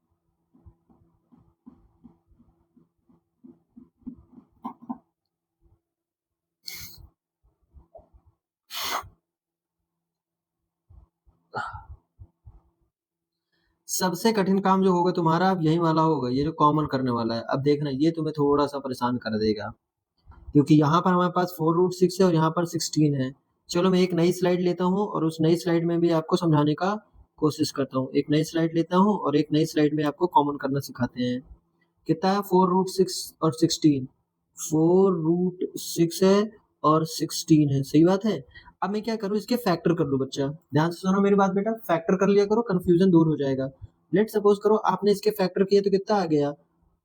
S1: सबसे कठिन काम जो होगा तुम्हारा अब यही वाला होगा, ये जो कॉमन करने वाला है। अब देखना ये तुम्हें थोड़ा सा परेशान कर देगा, क्योंकि यहाँ पर हमारे पास 4√6 है और यहाँ पर 16 है। चलो मैं एक नई स्लाइड लेता हूँ और उस नई स्लाइड में भी आपको समझाने का कोशिश करता हूँ। एक नई स्लाइड लेता हूँ और एक नई स्लाइड में आपको कॉमन करना सिखाते हैं। कितना है? 4√6 और 16। 4√6 है और 16 है, सही बात है। अब मैं क्या करूँ? इसके फैक्टर कर लूँ। बच्चा ध्यान से सुनो मेरी बात बेटा, फैक्टर कर लिया करो, कंफ्यूजन दूर हो जाएगा। लेट सपोज करो आपने इसके फैक्टर किए तो कितना आ गया?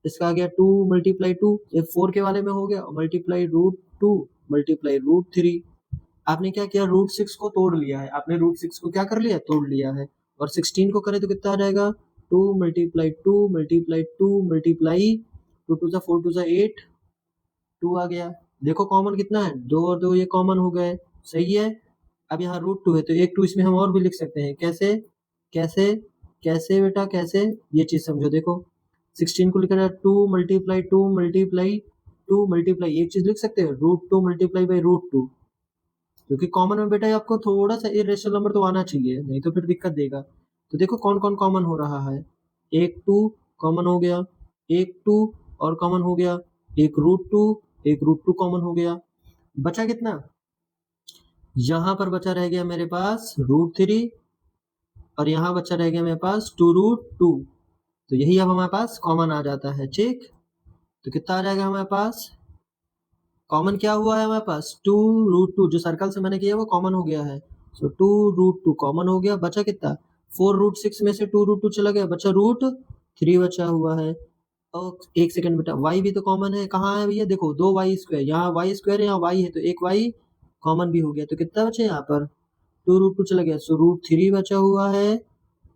S1: इसका आ गया 2 मल्टीप्लाई 2, ये 4 के वाले में हो गया, मल्टीप्लाई √2 मल्टीप्लाई √3। आपने क्या किया? √6 को तोड़ लिया है। आपने √6 को क्या कर लिया? तोड़ लिया है। और 16 को करें तो कितना आ जाएगा? 2 मल्टीप्लाई 2 मल्टीप्लाई 2 मल्टीप्लाई 2 टू ज़ा 4 टू ज़ा 8, 2 आ गया। देखो कॉमन कितना है, 2 और 2 ये कॉमन हो गए, सही है। अब यहाँ √2 है तो एक 2 इसमें हम और भी लिख सकते हैं। कैसे कैसे कैसे बेटा कैसे, ये चीज समझो। देखो 16 को लिखा जाए 2 मल्टीप्लाई 2 मल्टीप्लाई 2 मल्टीप्लाई, एक चीज लिख सकते हैं √2 मल्टीप्लाई बाई √2, क्योंकि कॉमन में बेटा आपको थोड़ा सा इरेशनल नंबर तो आना चाहिए, नहीं तो फिर दिक्कत देगा। तो देखो कौन कौन कॉमन हो रहा है, एक 2 कॉमन हो गया, एक 2 और कॉमन हो गया, एक √2, एक √2 कॉमन हो गया, बचा कितना, यहाँ पर बचा रह गया मेरे पास √3 और यहाँ बचा रह गया मेरे पास 2√2। तो यही अब हमारे पास कॉमन आ जाता है, ठीक। तो कितना आ जाएगा हमारे पास, कॉमन क्या हुआ है हमारे पास 2√2, जो सर्कल से मैंने किया वो कॉमन हो गया है। सो 2√2 कॉमन हो गया, बचा कितना 4√6 में से 2√2 चला गया, बचा √3 बचा हुआ है। और एक सेकंड बेटा, y भी तो कॉमन है, कहाँ है भैया, देखो 2y², यहाँ y² है, यहाँ y है, तो एक y कॉमन भी हो गया, तो कितना बचे यहाँ पर 2√2 चला गया, सो √3 बचा हुआ है।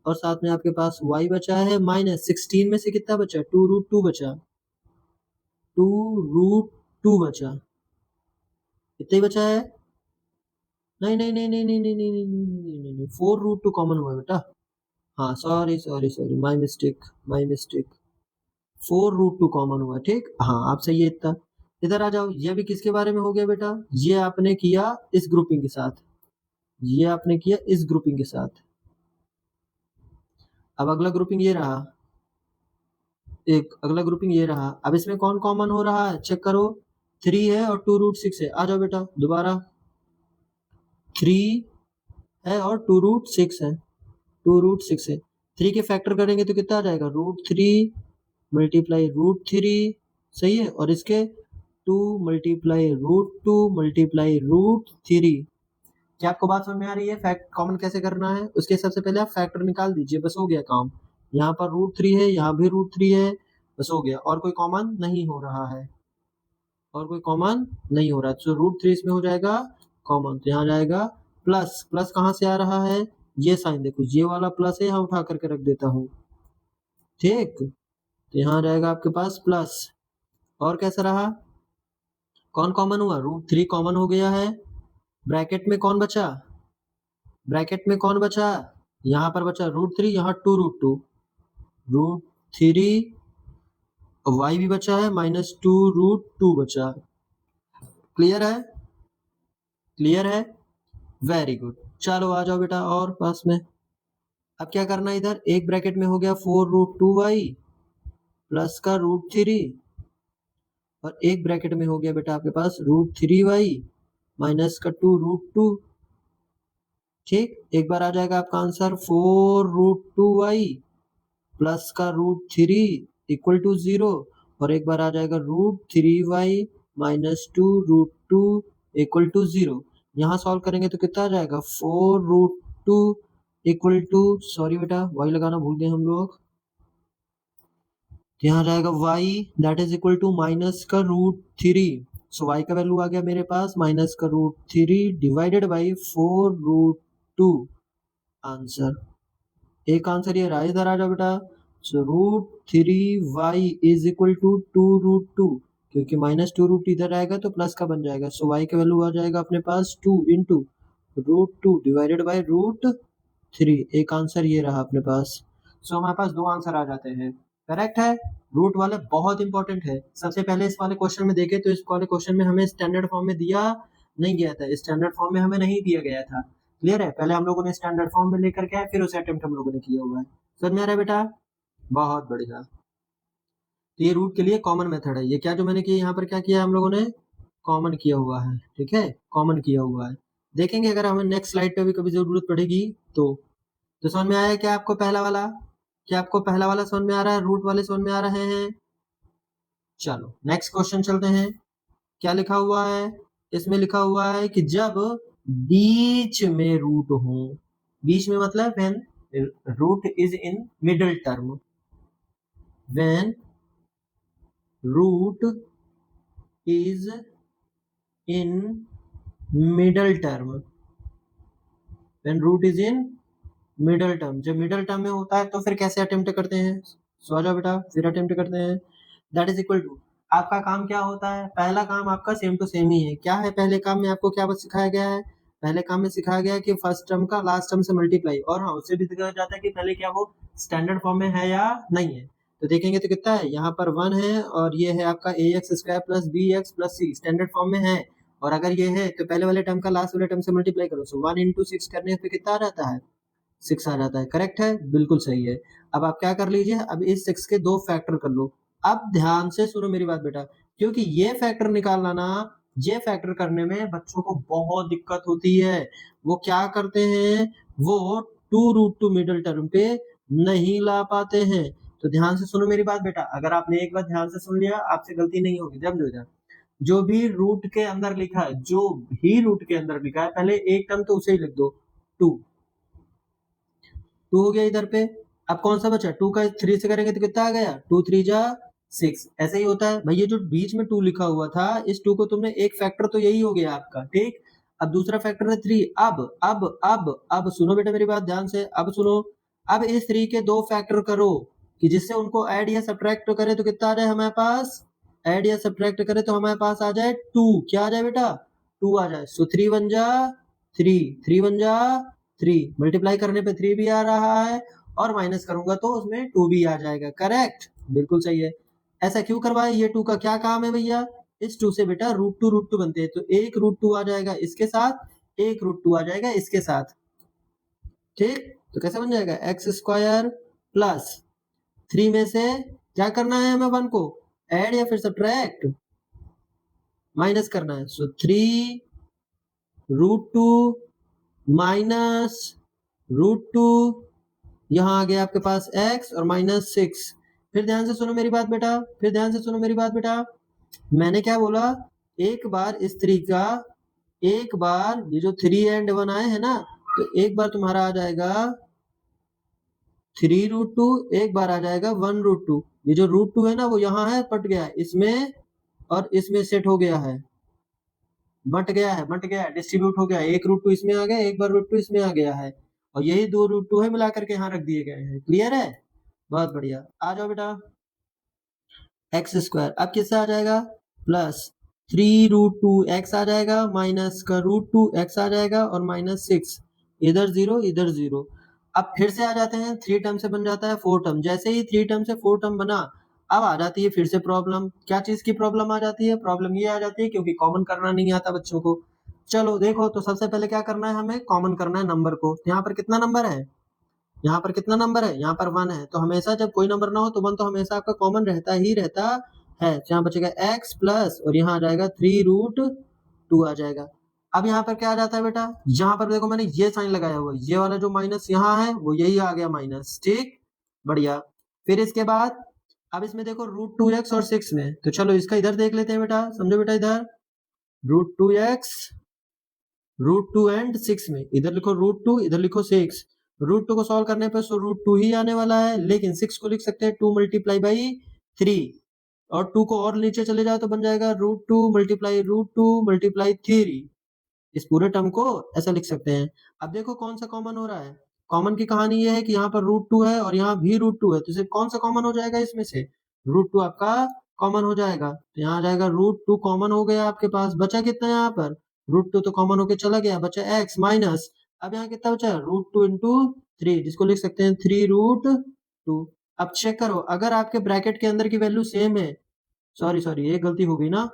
S1: और साथ में आपके पास y बचा है, माइनस 16 में से कितना बचा 2√2 बचा, 2√2 बचा, कितना ही बचा है, नहीं नहीं नहीं नहीं नहीं नहीं नहीं नहीं नहीं नहीं नहीं 4√2 कॉमन हुआ बेटा, हाँ sorry sorry sorry, my mistake my mistake, 4√2 common हुआ, ठीक। हाँ आप सही है इतना। इधर आ जाओ, ये भी किसके बारे में हो गया बेटा, ये आपने किया इस ग्रुपिंग के साथ, ये आपने किया इस ग्रुपिंग के साथ। अब अगला ग्रुपिंग ये रहा, एक अगला ग्रुपिंग ये रहा। अब इसमें कौन कॉमन हो रहा है चेक करो, 3 है और 2√6 है। आ जाओ बेटा दोबारा, 3 है और 2√6 है, 2√6 है, 3 के फैक्टर करेंगे तो कितना आ जाएगा √3 मल्टीप्लाई √3, सही है, और इसके 2 मल्टीप्लाई √2 मल्टीप्लाई √3। क्या आपको बात समझ में आ रही है, फैक्ट कॉमन कैसे करना है, उसके सबसे पहले आप फैक्टर निकाल दीजिए, बस हो गया काम। यहाँ पर √3 है, यहाँ भी √3 है, बस हो गया, और कोई कॉमन नहीं हो रहा है, और कोई कॉमन नहीं हो रहा है, तो √3 इसमें हो जाएगा कॉमन, तो यहाँ जाएगा प्लस, प्लस कहाँ से आ रहा है, ये साइन देखो, ये वाला प्लस है, यहाँ उठा करके रख देता हूँ, ठीक। तो यहाँ जाएगा आपके पास प्लस, और कैसा रहा, कौन कॉमन हुआ, √3 कॉमन हो गया है, ब्रैकेट में कौन बचा, ब्रैकेट में कौन बचा, यहाँ पर बचा √3, यहाँ 2√2, √3 y भी बचा है, माइनस 2√2 बचा, क्लियर है, क्लियर है, वेरी गुड। चलो आ जाओ बेटा और पास में, अब क्या करना है, इधर एक ब्रैकेट में हो गया 4√2y प्लस का √3, और एक ब्रैकेट में हो गया बेटा आपके पास √3y माइनस का 2√2, ठीक। एक बार आ जाएगा आपका आंसर 4√2y प्लस का √3 इक्वल टू 0, और एक बार आ जाएगा √3y माइनस 2√2 इक्वल टू 0। यहाँ सॉल्व करेंगे तो कितना आ जाएगा 4√2 इक्वल टू, सॉरी बेटा y लगाना भूल गए हम लोग, यहाँ जाएगा y that is equal to minus का √3, सो y का वैल्यू आ गया मेरे पास माइनस का √3 डिवाइडेड बाई 4√2, आंसर, एक आंसर ये रहा। इधर आ जाओ बेटा, सो √3y इज इक्वल टू 2√2, क्योंकि माइनस 2√2 इधर आएगा तो प्लस का बन जाएगा, सो y का वैल्यू आ जाएगा अपने पास 2 इंटू √2 डिवाइडेड बाई √3, एक आंसर ये रहा अपने पास। सो हमारे पास दो आंसर आ जाते हैं, करेक्ट है। रूट वाले बहुत इंपॉर्टेंट है, सबसे पहले इस वाले क्वेश्चन में देखे तो इस वाले क्वेश्चन में हमें स्टैंडर्ड फॉर्म में दिया नहीं गया था, स्टैंडर्ड फॉर्म में हमें नहीं दिया गया था, क्लियर है। पहले हम लोगों ने स्टैंडर्ड फॉर्म में लेकर के आए, फिर उसे अटेम्प्ट हम लोगों ने किया हुआ है, समझ में आ रहा है बेटा, बहुत बढ़िया। तो ये रूट के लिए कॉमन मेथड है, ये क्या जो मैंने किया यहाँ पर क्या किया हम लोगों ने कॉमन किया हुआ है, ठीक है, कॉमन किया हुआ है। देखेंगे अगर हमें नेक्स्ट स्लाइड पे भी कभी जरूरत पड़ेगी तो समझ में आया क्या आपको पहला वाला, क्या आपको पहला वाला समझ में आ रहा है, रूट वाले समझ में आ रहे हैं। चलो नेक्स्ट क्वेश्चन चलते हैं, क्या लिखा हुआ है, इसमें लिखा हुआ है कि जब बीच में रूट हो, बीच में मतलब when root is in middle term, when root is in middle term, when root is in middle term, जब मिडिल टर्म में होता है तो फिर कैसे अटेम्प्ट करते हैं, सो आ जाओ बेटा फिर अटेम्प्ट करते हैं। दैट इज इक्वल टू, आपका काम क्या होता है, पहला काम आपका सेम टू सेम ही है। क्या है पहले काम में आपको क्या सिखाया गया है, पहले काम में सिखाया गया है कि फर्स्ट टर्म का लास्ट टर्म से मल्टीप्लाई, और हाँ उससे भी दिखाया जाता है कि पहले क्या वो स्टैंडर्ड फॉर्म में है या नहीं है। तो देखेंगे तो कितना है, यहाँ पर 1 है और ये है आपका a x square plus B x plus c standard form में है, और अगर ये है तो पहले वाले टर्म का लास्ट वाले टर्म से मल्टीप्लाई करो, सो 1 इंटू 6 करने पे कितना आ जाता है, 6 आ जाता है। करेक्ट है, बिल्कुल सही है। अब आप क्या कर लीजिए, अब इस 6 के 2 फैक्टर कर लो। अब ध्यान से सुनो मेरी बात बेटा, क्योंकि ये फैक्टर निकालना ना, ये फैक्टर करने में बच्चों को बहुत दिक्कत होती है। वो क्या करते हैं, वो 2√2 मिडिल टर्म पे नहीं ला पाते हैं। तो ध्यान से सुनो मेरी बात बेटा, अगर आपने एक बार ध्यान से सुन लिया आपसे गलती नहीं होगी। जब जो भी रूट के अंदर लिखा है, जो भी रूट के अंदर लिखा है, पहले एक टर्म तो उसे ही लिख दो, 2 हो गया इधर पे। अब कौन सा बचा, 2 का 3 से करेंगे तो कितना आ गया, 2 3 जा 6। ऐसे ही होता है भाई, ये जो बीच में 2 लिखा हुआ था, इस 2 को तुमने एक फैक्टर तो यही हो गया आपका, ठीक। अब दूसरा फैक्टर है 3। अब सुनो बेटा मेरी बात ध्यान से, अब सुनो। अब इस 3 के 2 फैक्टर करो कि जिससे उनको ऐड या सब्ट्रैक्ट करे तो कितना आ जाए हमारे पास, ऐड या सब्ट्रैक्ट करे तो हमारे पास आ जाए 2। क्या आ जाए बेटा, 2 आ जाए। सो 3 1 जा 3, 3 1 जा 3, मल्टीप्लाई करने पे 3 भी आ रहा है, और माइनस करूंगा तो उसमें 2 भी आ जाएगा। करेक्ट, बिल्कुल सही है। ऐसा क्यों करवाए, ये 2 का क्या काम है भैया, इस 2 से बेटा √2 बनते हैं, तो एक √2 आ जाएगा इसके साथ, एक √2 आ जाएगा इसके साथ, ठीक। तो कैसे बन जाएगा, एक्स स्क्वायर प्लस 3 में से क्या करना है हमें, 1 को ऐड या फिर सब्ट्रैक्ट, माइनस करना है। सो 3√2 माइनस √2, यहाँ आ गया आपके पास x और -6। फिर ध्यान से सुनो मेरी बात बेटा, फिर ध्यान से सुनो मेरी बात बेटा, मैंने क्या बोला, एक बार इस 3 का, एक बार ये जो 3 एंड 1 आए हैं ना, तो एक बार तुम्हारा आ जाएगा 3√2, एक बार आ जाएगा 1√2। ये जो √2 है ना वो यहाँ है, पट गया है इसमें और इसमें सेट हो गया है, बट गया है, डिस्ट्रीब्यूट हो गया है। एक √2 इसमें आ गया, एक बार √2 इसमें आ गया है, और यही 2 √2 है मिला करके यहाँ रख दिए गए हैं। क्लियर है, बहुत बढ़िया। आ जाओ बेटा, एक्स स्क्वायर अब किससे आ जाएगा, प्लस 3√2 एक्स आ जाएगा, माइनस का √2 एक्स आ जाएगा, और -6, इधर 0 इधर 0। अब फिर से आ जाते हैं, 3 टर्म से बन जाता है 4 टर्म। जैसे ही 3 टर्म से 4 टर्म बना, अब आ जाती है फिर से प्रॉब्लम। क्या चीज की प्रॉब्लम आ जाती है, प्रॉब्लम ये आ जाती है क्योंकि कॉमन करना नहीं आता बच्चों को। चलो देखो, तो सबसे पहले क्या करना है, हमें कॉमन करना है नंबर को। यहाँ पर कितना नंबर है, यहाँ पर कितना नंबर है, यहाँ पर 1 है, तो हमेशा जब कोई नंबर ना हो तो 1 तो हमेशा आपका कॉमन रहता ही रहता है। तो यहाँ बचेगा x प्लस, और यहाँ आ जाएगा 3√2 आ जाएगा। अब यहाँ पर क्या आ जाता है बेटा, यहाँ पर देखो मैंने ये साइन लगाया हुआ है, ये वाला जो माइनस यहाँ है वो यही आ गया माइनस, ठीक, बढ़िया। फिर इसके बाद अब इसमें देखो √2x और 6 में, तो चलो इसका इधर देख लेते हैं बेटा, समझो बेटा, इधर √2x, √2 एंड 6 में, इधर लिखो √2 इधर लिखो 6। √2 को सॉल्व करने पर √2 ही आने वाला है, लेकिन 6 को लिख सकते हैं 2 मल्टीप्लाई बाई 3, और 2 को और नीचे चले जाओ तो बन जाएगा √2 मल्टीप्लाई 3। इस पूरे टर्म को ऐसा लिख सकते हैं। अब देखो कौन सा कॉमन हो रहा है, कॉमन की कहानी ये है कि यहाँ पर √2 है और यहाँ भी √2 है, तो सिर्फ कौन सा कॉमन हो जाएगा इसमें से, √2 आपका कॉमन हो जाएगा। तो यहाँ आ जाएगा √2 कॉमन हो गया आपके पास, बचा कितना यहाँ पर, √2 तो कॉमन होके चला गया, बचा x माइनस, अब यहाँ कितना बचा, √2 इंटू 3, जिसको लिख सकते हैं 3√2। अब चेक करो, अगर आपके ब्रैकेट के अंदर की वैल्यू सेम है, सॉरी सॉरी एक गलती हो गई ना,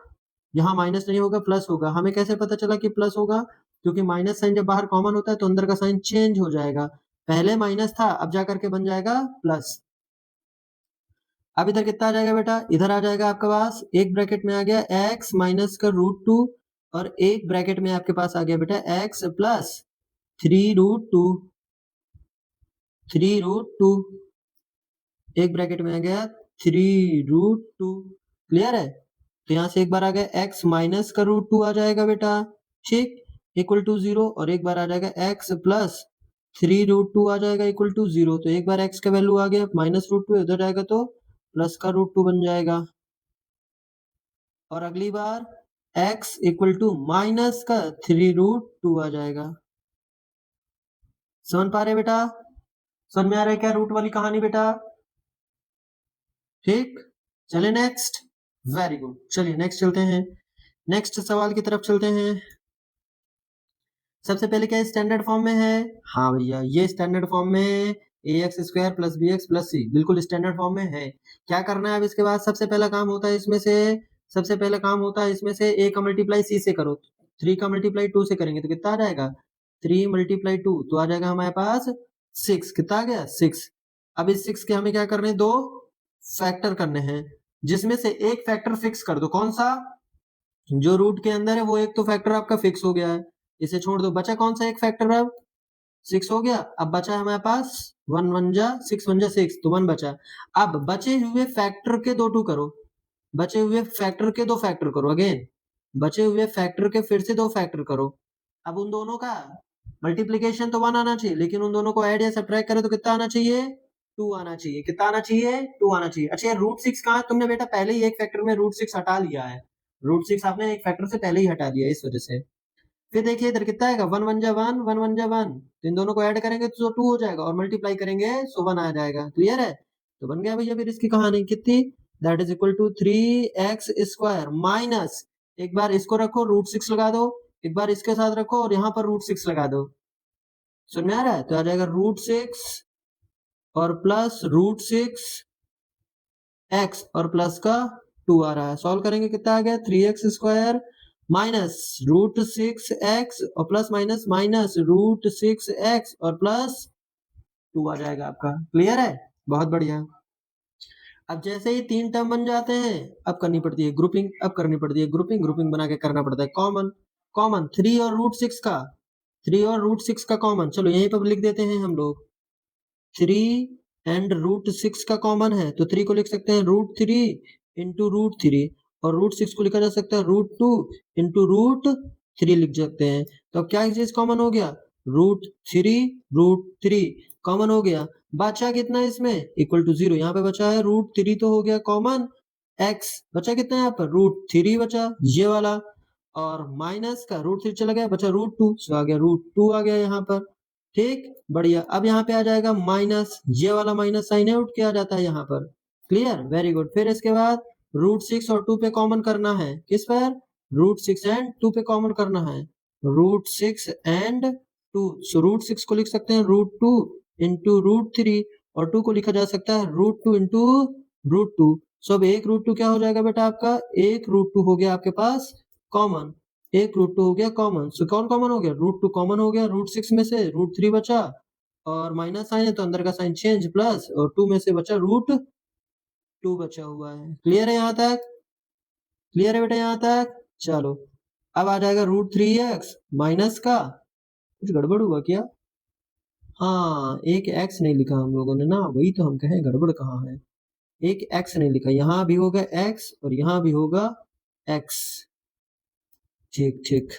S1: यहाँ माइनस नहीं होगा प्लस होगा। हमें कैसे पता चला कि प्लस होगा, क्योंकि माइनस साइन जब बाहर कॉमन होता है तो अंदर का साइन चेंज हो जाएगा, पहले माइनस था अब जा करके बन जाएगा प्लस। अब इधर कितना आ जाएगा बेटा, इधर आ जाएगा आपके पास, एक ब्रैकेट में आ गया x माइनस का √2, और एक ब्रैकेट में आपके पास आ गया बेटा x प्लस 3√2, 3√2, एक ब्रैकेट में आ गया 3√2। क्लियर है, तो यहाँ से एक बार आ गया x माइनस का √2 आ जाएगा बेटा, ठीक, इक्वल टू 0, और एक बार आ जाएगा x प्लस 3√2 आ जाएगा इक्वल टू 0। तो एक बार x का वैल्यू आ गया -√2, इधर जाएगा तो प्लस का √2 बन जाएगा, और अगली बार x इक्वल टू माइनस का 3√2 आ जाएगा। समझ पा रहे बेटा, समझ में आ रहा है क्या रूट वाली कहानी बेटा, ठीक। चलिए नेक्स्ट, वेरी गुड, चलिए नेक्स्ट चलते हैं, नेक्स्ट सवाल की तरफ चलते हैं। सबसे पहले क्या स्टैंडर्ड फॉर्म में है? हाँ भैया, ये स्टैंडर्ड फॉर्म में ax² plus bx plus c बिल्कुल स्टैंडर्ड फॉर्म में है। क्या करना है अब इसके बाद? सबसे पहला काम होता है इसमें से, सबसे पहला काम होता है इसमें से a का मल्टीप्लाई c से करो, 3 का मल्टीप्लाई 2 से करेंगे तो कितना आ जाएगा? 3 मल्टीप्लाई 2 तो आ जाएगा हमारे पास 6। कितना आ गया? 6। अब इस 6 के हमें क्या करने हैं? 2 फैक्टर करने हैं, जिसमें से एक फैक्टर फिक्स कर दो। कौन सा? जो रूट के अंदर है वो एक तो फैक्टर आपका फिक्स हो गया है, इसे छोड़ दो। बचा कौन सा एक फैक्टर? अब 6 हो गया। अब बचा है हमारे पास 1 1 जा 6 1 जा 6 तो 1 बचा। अब बचे हुए फैक्टर के दो टू करो, बचे हुए फैक्टर के दो फैक्टर करो, अगेन बचे हुए फैक्टर के फिर से दो फैक्टर करो। अब उन दोनों का मल्टीप्लीकेशन तो 1 आना चाहिए, लेकिन उन दोनों को ऐड या सब्ट्रैक्ट करें तो कितना आना चाहिए? 2 आना चाहिए। कितना आना चाहिए? 2 आना चाहिए। अच्छा, रूट 6 कहाँ? तुमने बेटा पहले ही एक फैक्टर में रूट 6 हटा लिया है, रूट 6 आपने एक फैक्टर से पहले ही हटा दिया है, इस वजह से। फिर देखिए इधर कितना आएगा? 1 1 जा 1 1 1 जा 1, तो इन दोनों को ऐड करेंगे तो 2 हो जाएगा, और मल्टीप्लाई करेंगे सो 1 आ जाएगा। क्लियर है? तो बन गया भैया फिर इसकी कहानी कितनी, that is equal to 3x² minus, एक बार इसको रखो रूट 6 लगा दो, एक बार इसके साथ रखो और यहाँ पर रूट 6 लगा दो। सुन में आ रहा है? तो आ जाएगा रूट 6 और प्लस रूट 6 x और प्लस का 2 आ रहा है। सॉल्व करेंगे कितना आ गया? 3x² माइनस रूट 6x और plus minus minus root 6x और प्लस 2 आ जाएगा आपका। क्लियर है? बहुत बढ़िया। अब जैसे ही 3 टर्म बन जाते हैं, अब करनी पड़ती है ग्रुपिंग, अब करनी पड़ती है ग्रुपिंग, ग्रुपिंग बना के करना पड़ता है कॉमन। कॉमन 3 और रूट 6 का, 3 और रूट 6 का कॉमन, चलो यहीं पर लिख देते हैं हम लोग। 3 एंड रूट 6 का कॉमन है, तो 3 को लिख सकते हैं रूट 3 इंटू रूट 3, और रूट 6 को लिखा जा सकता है रूट 2 इंटू रूट 3 लिख सकते हैं। तो अब क्या चीज कॉमन हो गया? रूट 3 कॉमन हो गया। बचा कितना इसमें? Equal to 0। यहाँ पे बचा है रूट 3 तो हो गया कॉमन, x बचा कितना यहाँ पर? रूट 3 बचा ये वाला, और माइनस का रूट 3 चला गया, बचा रूट 2, सो आ गया रूट 2 आ गया यहाँ पर। ठीक, बढ़िया। अब यहाँ पे आ जाएगा माइनस, ये वाला माइनस साइन है उठ के आ जाता है यहाँ पर। Clear, very good. फिर इसके बाद रूट 6 और 2 पे कॉमन करना है। किस पर? रूट 6 एंड 2 पे कॉमन करना है, रूट 6 एंड 2। सो रूट 6 को लिख सकते हैं रूट 2 इंटू रूट 3, और 2 को लिखा जा सकता है रूट 2 इंटू रूट 2। सो अब एक रूट 2 क्या हो जाएगा बेटा आपका? एक रूट 2 हो गया आपके पास कॉमन, एक रूट 2 हो गया कॉमन। सो कौन कॉमन हो गया? रूट 2 कॉमन हो गया, रूट 6 में से रूट 3 बचा, और माइनस साइन है तो अंदर का साइन चेंज, प्लस, और 2 में से बचा रूट 2 बचा हुआ है। क्लियर है यहाँ तक? क्लियर है बेटा यहाँ तक? चलो, अब आ जाएगा रूट 3x माइनस का, कुछ गड़बड़ हुआ क्या? हाँ, एक x नहीं लिखा हम लोगों ने ना, वही तो हम कहें गड़बड़ कहाँ है। एक x नहीं लिखा, यहाँ भी होगा x और यहाँ भी होगा x। ठीक ठीक,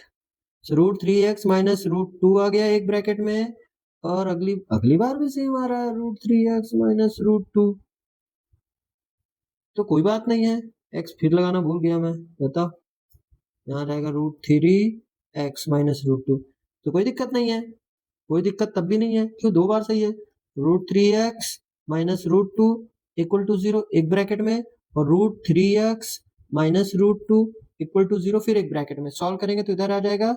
S1: रूट 3x माइनस रूट 2 आ गया एक ब्रैकेट में, और अगली अगली बार भी सेम आ रहा है रूट 3x माइनस रूट 2। तो कोई बात नहीं है, x फिर लगाना भूल गया मैं, बताओ। यहाँ रहेगा रूट 3x माइनस रूट 2, तो कोई दिक्कत नहीं है, कोई दिक्कत तब भी नहीं है, क्यों? दो बार सही है। Root 3x minus root 2 equal to 0 एक ब्रैकेट में, और root 3x minus root 2 equal to 0 फिर एक ब्रैकेट में। सॉल्व करेंगे तो इधर आ जाएगा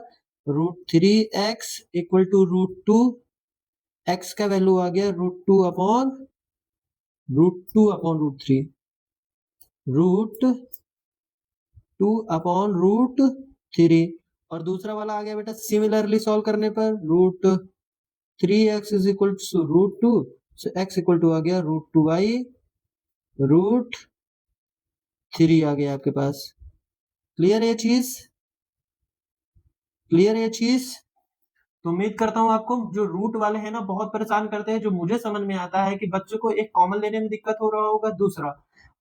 S1: root 3x equal to root 2, x का वैल्यू आ गया root 2 upon root 3, root 2 upon root 3, और दूसरा वाला आ गया बेटा सिमिलरली सॉल्व करने पर root 3x is equal to root 2, so x equal to आ गया रूट 2 बाई रूट 3 आ गया आपके पास। क्लियर है चीज? क्लियर है चीज? तो उम्मीद करता हूँ आपको जो रूट वाले हैं ना बहुत परेशान करते हैं। जो मुझे समझ में आता है कि बच्चों को एक कॉमन लेने में दिक्कत हो रहा होगा, दूसरा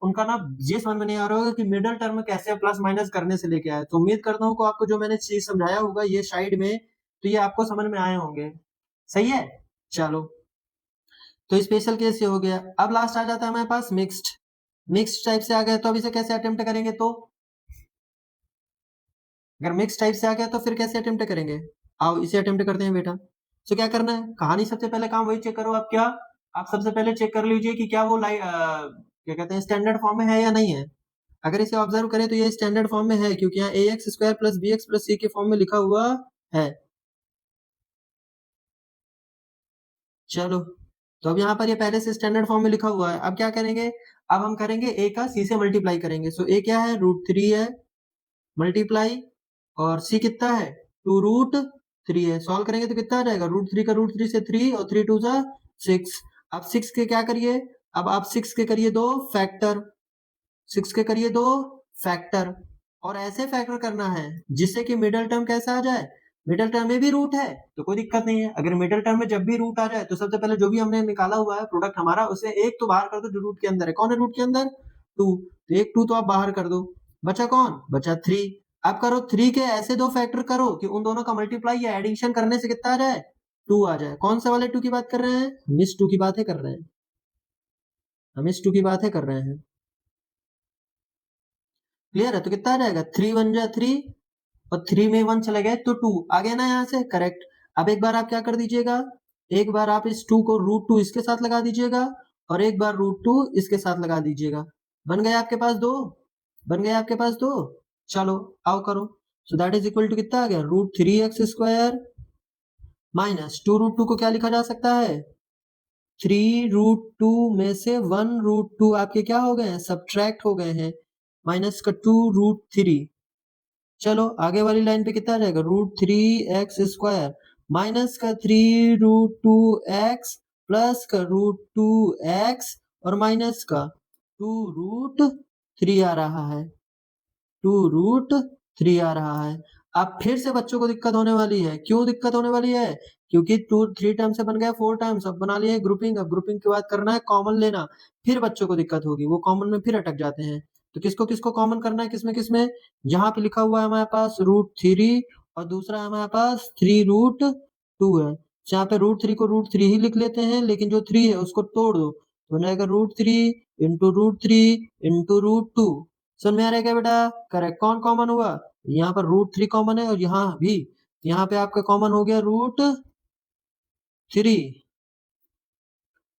S1: उनका ना ये समझ में नहीं आ रहा होगा कि मिडिल टर्म कैसे प्लस माइनस करने से लेके आए। तो उम्मीद करता हूँ कि आपको जो मैंने चीज समझाया होगा ये साइड में, तो ये आपको समझ में आए होंगे। सही है? चलो, तो स्पेशल केस ये हो गया। अब लास्ट आ जाता है हमारे पास मिक्स्ड। मिक्स्ड टाइप से आ गया तो अब इसे कैसे अटेम्प्ट करेंगे? तो अगर मिक्स टाइप से आ गया तो फिर कैसे अटेम्प्ट करेंगे? आओ इसे अटेम्प्ट करते हैं बेटा। तो क्या करना है? कहानी सबसे पहले काम वही चेक करो आप। क्या आप सबसे पहले चेक कर लीजिए कि क्या वो क्या कहते हैं स्टैंडर्ड फॉर्म में है या नहीं है। अगर इसे ऑब्जर्व करें तो ये स्टैंडर्ड फॉर्म में है, क्योंकि यहाँ ax² plus bx plus c के फॉर्म में लिखा हुआ है। चलो, तो अब यहाँ पर ये पहले से स्टैंडर्ड फॉर्म में लिखा हुआ है। अब क्या करेंगे, अब हम करेंगे a का c से मल्टीप्लाई करेंगे। सो a क्या है, √3 है, मल्टीप्लाई, और c कितना है, 2√3 है। सॉल्व करेंगे तो कितना आ जाएगा, √3 का √3 से 3 और 3 2 जा 6। अब 6 के क्या करिए, अब आप 6 के करिए 2 फैक्टर, 6 के करिए 2 फैक्टर, और ऐसे फैक्टर करना है जिससे कि मिडिल टर्म कैसा आ जाए, मिडिल टर्म में भी रूट है तो कोई दिक्कत नहीं है। अगर मिडिल टर्म में जब भी रूट आ जाए तो सबसे पहले जो भी हमने निकाला हुआ है प्रोडक्ट हमारा, उसे एक तो बाहर कर दो जो रूट के अंदर है। कौन है रूट के अंदर, 2, तो एक 2 तो आप बाहर कर दो, बचा कौन, बचा 3। अब करो 3 के ऐसे दो फैक्टर करो कि उन दोनों का मल्टीप्लाई या एडिशन करने से कितना आ जाए, 2 आ जाए। कौन से वाले 2 की बात कर रहे हैं, हम इस 2 की बात कर रहे हैं, हम इस 2 की बात कर रहे हैं। क्लियर है, तो कितना आ जाएगा, 3 1 जा 3 और 3 में 1 चले गए तो 2 आ गया ना यहाँ से, करेक्ट। अब एक बार आप क्या कर दीजिएगा, एक बार आप इस 2 को √2 इसके साथ लगा दीजिएगा और एक बार √2 इसके साथ लगा दीजिएगा। बन गया आपके पास 2, बन गया आपके पास 2। चलो आओ करो, so that is equal to कितना आ गया, √3x² माइनस 2√2 को क्या लिखा जा सकता है, 3√2 में से 1√2 आपके क्या हो गए हैं, सब्ट्रैक्ट हो गए हैं, माइनस का 2√3। चलो आगे वाली लाइन पे कितना आ जाएगा, √3x² माइनस का 3√2x प्लस का √2x और माइनस का 2√3 आ रहा है, 2√3 आ रहा है। अब फिर से बच्चों को दिक्कत होने वाली है, क्यों दिक्कत होने वाली है, क्योंकि 3 टाइम्स से बन गया 4 टाइम्स, अब बना लिया ग्रुपिंग। अब ग्रुपिंग के बाद करना है कॉमन लेना, फिर बच्चों को दिक्कत होगी, वो कॉमन में फिर अटक जाते हैं। तो किसको किसको कॉमन करना है, किसमें किसमें, यहाँ पे लिखा हुआ है हमारे पास √3 और दूसरा है हमारे पास 3√2 है। यहाँ पे √3 को √3 ही लिख लेते हैं, लेकिन जो 3 है उसको तोड़ दो तो बन जाएगा √3 इंटू √3 इंटू √2। समझ में आ रहा है क्या बेटा, करेक्ट। कौन कॉमन हुआ, यहाँ पर √3 कॉमन है और यहाँ भी, यहाँ पे आपका कॉमन हो गया √3,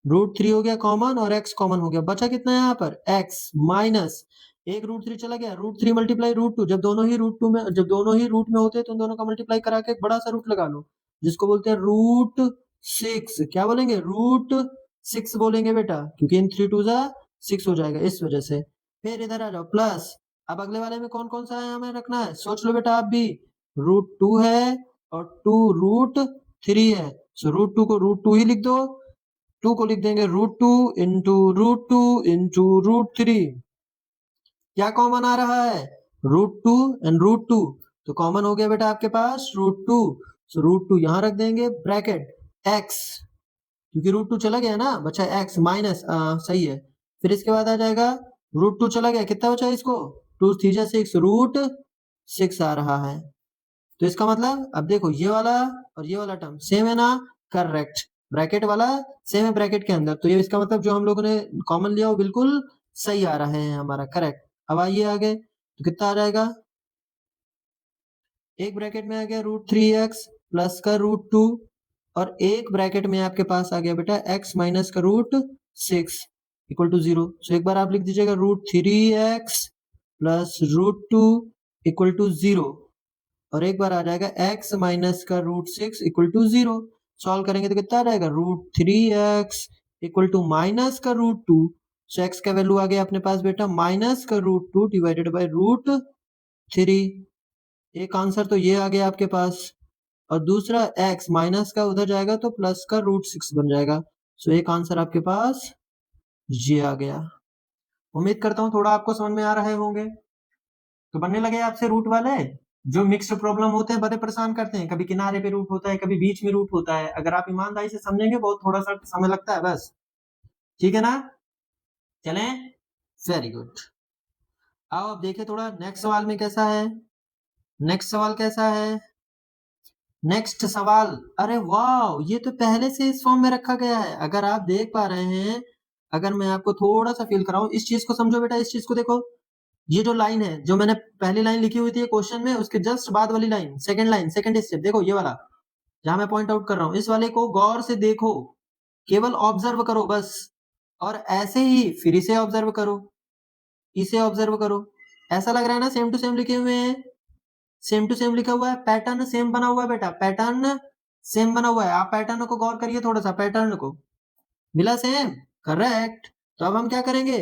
S1: √3 हो गया कॉमन और x कॉमन हो गया। बचा कितना है यहाँ पर, x माइनस एक √3 चला गया, √3 मल्टीप्लाई √2, जब दोनों ही √2 में, जब दोनों ही रूट में होते हैं तो उन दोनों का मल्टीप्लाई करा के एक बड़ा सा रूट लगा लो, जिसको बोलते हैं √6। क्या बोलेंगे, √6 बोलेंगे बेटा, क्योंकि इन 3 2 6 हो जाएगा इस वजह से। फिर इधर आ जाओ प्लस, अब अगले वाले में कौन कौन सा है हमें रखना है, सोच लो बेटा आप भी, √2 है और 2√3 है। सो √2 को √2 ही लिख दो, 2 को लिख देंगे √2 इंटू √2 इंटू √3। क्या कॉमन आ रहा है, √2 एंड √2, तो कॉमन हो गया बेटा आपके पास √2। सो √2 यहाँ रख देंगे, ब्रैकेट x, क्योंकि √2 चला गया ना, बचा x माइनस, सही है। फिर इसके बाद आ जाएगा √2 चला गया, कितना बचा इसको, 2 3 जा 6, √6 आ रहा है। तो इसका मतलब अब देखो ये वाला और ये वाला टर्म सेम है ना, करेक्ट, ब्रैकेट वाला सेम है ब्रैकेट के अंदर, तो ये इसका मतलब जो हम लोगों ने कॉमन लिया वो बिल्कुल सही आ रहा है हमारा, करेक्ट। अब आइए आगे, तो कितना आ जाएगा, एक ब्रैकेट में आ गया √3x प्लस का √2 और एक ब्रैकेट में आपके पास आ गया बेटा x माइनस का √6 इक्वल टू 0। सो एक बार आप लिख दीजिएगा √3x प्लस √2 इक्वल टू 0 और एक बार आ जाएगा x माइनस का √6 इक्वल टू 0। सॉल्व करेंगे तो कितना आ जाएगा, √3x इक्वल टू माइनस का √2। सो x का वैल्यू आ गया अपने पास बेटा माइनस का √2 डिवाइडेड बाय √3। एक आंसर तो ये आ गया आपके पास, और दूसरा x माइनस का उधर जाएगा तो प्लस का √6 बन जाएगा। सो एक आंसर आपके पास ये आ गया। उम्मीद करता हूँ थोड़ा आपको समझ में आ रहे होंगे। तो बनने लगे आपसे रूट वाले, जो मिक्स्ड प्रॉब्लम होते हैं बड़े परेशान करते हैं, कभी किनारे पे रूट होता है, कभी बीच में रूट होता है। अगर आप ईमानदारी से समझेंगे बहुत थोड़ा सा समय लगता है बस, ठीक है ना, चलें, वेरी गुड। आओ अब देखें थोड़ा नेक्स्ट सवाल में कैसा है, नेक्स्ट सवाल कैसा है, नेक्स्ट सवाल, अरे वाह, ये तो पहले से इस फॉर्म में रखा गया है। अगर आप देख पा रहे हैं, अगर मैं आपको थोड़ा सा फील कराऊं, इस चीज को समझो बेटा, इस चीज को देखो, ये जो लाइन है, जो मैंने पहली लाइन लिखी हुई थी क्वेश्चन में, उसके जस्ट बाद वाली लाइन, सेकंड स्टेप, देखो ये वाला जहां मैं पॉइंट आउट कर रहा हूं, इस वाले को गौर से देखो, केवल ऑब्जर्व करो बस, और ऐसे ही फिर इसे ऑब्जर्व करो, इसे ऑब्जर्व करो, ऐसा लग रहा है ना सेम टू सेम लिखे हुए हैं, सेम टू सेम लिखा हुआ है, पैटर्न सेम बना हुआ है बेटा, पैटर्न सेम बना हुआ है। आप पैटर्न को गौर करिए थोड़ा सा, पैटर्न को मिला सेम, करेक्ट। तो अब हम क्या करेंगे,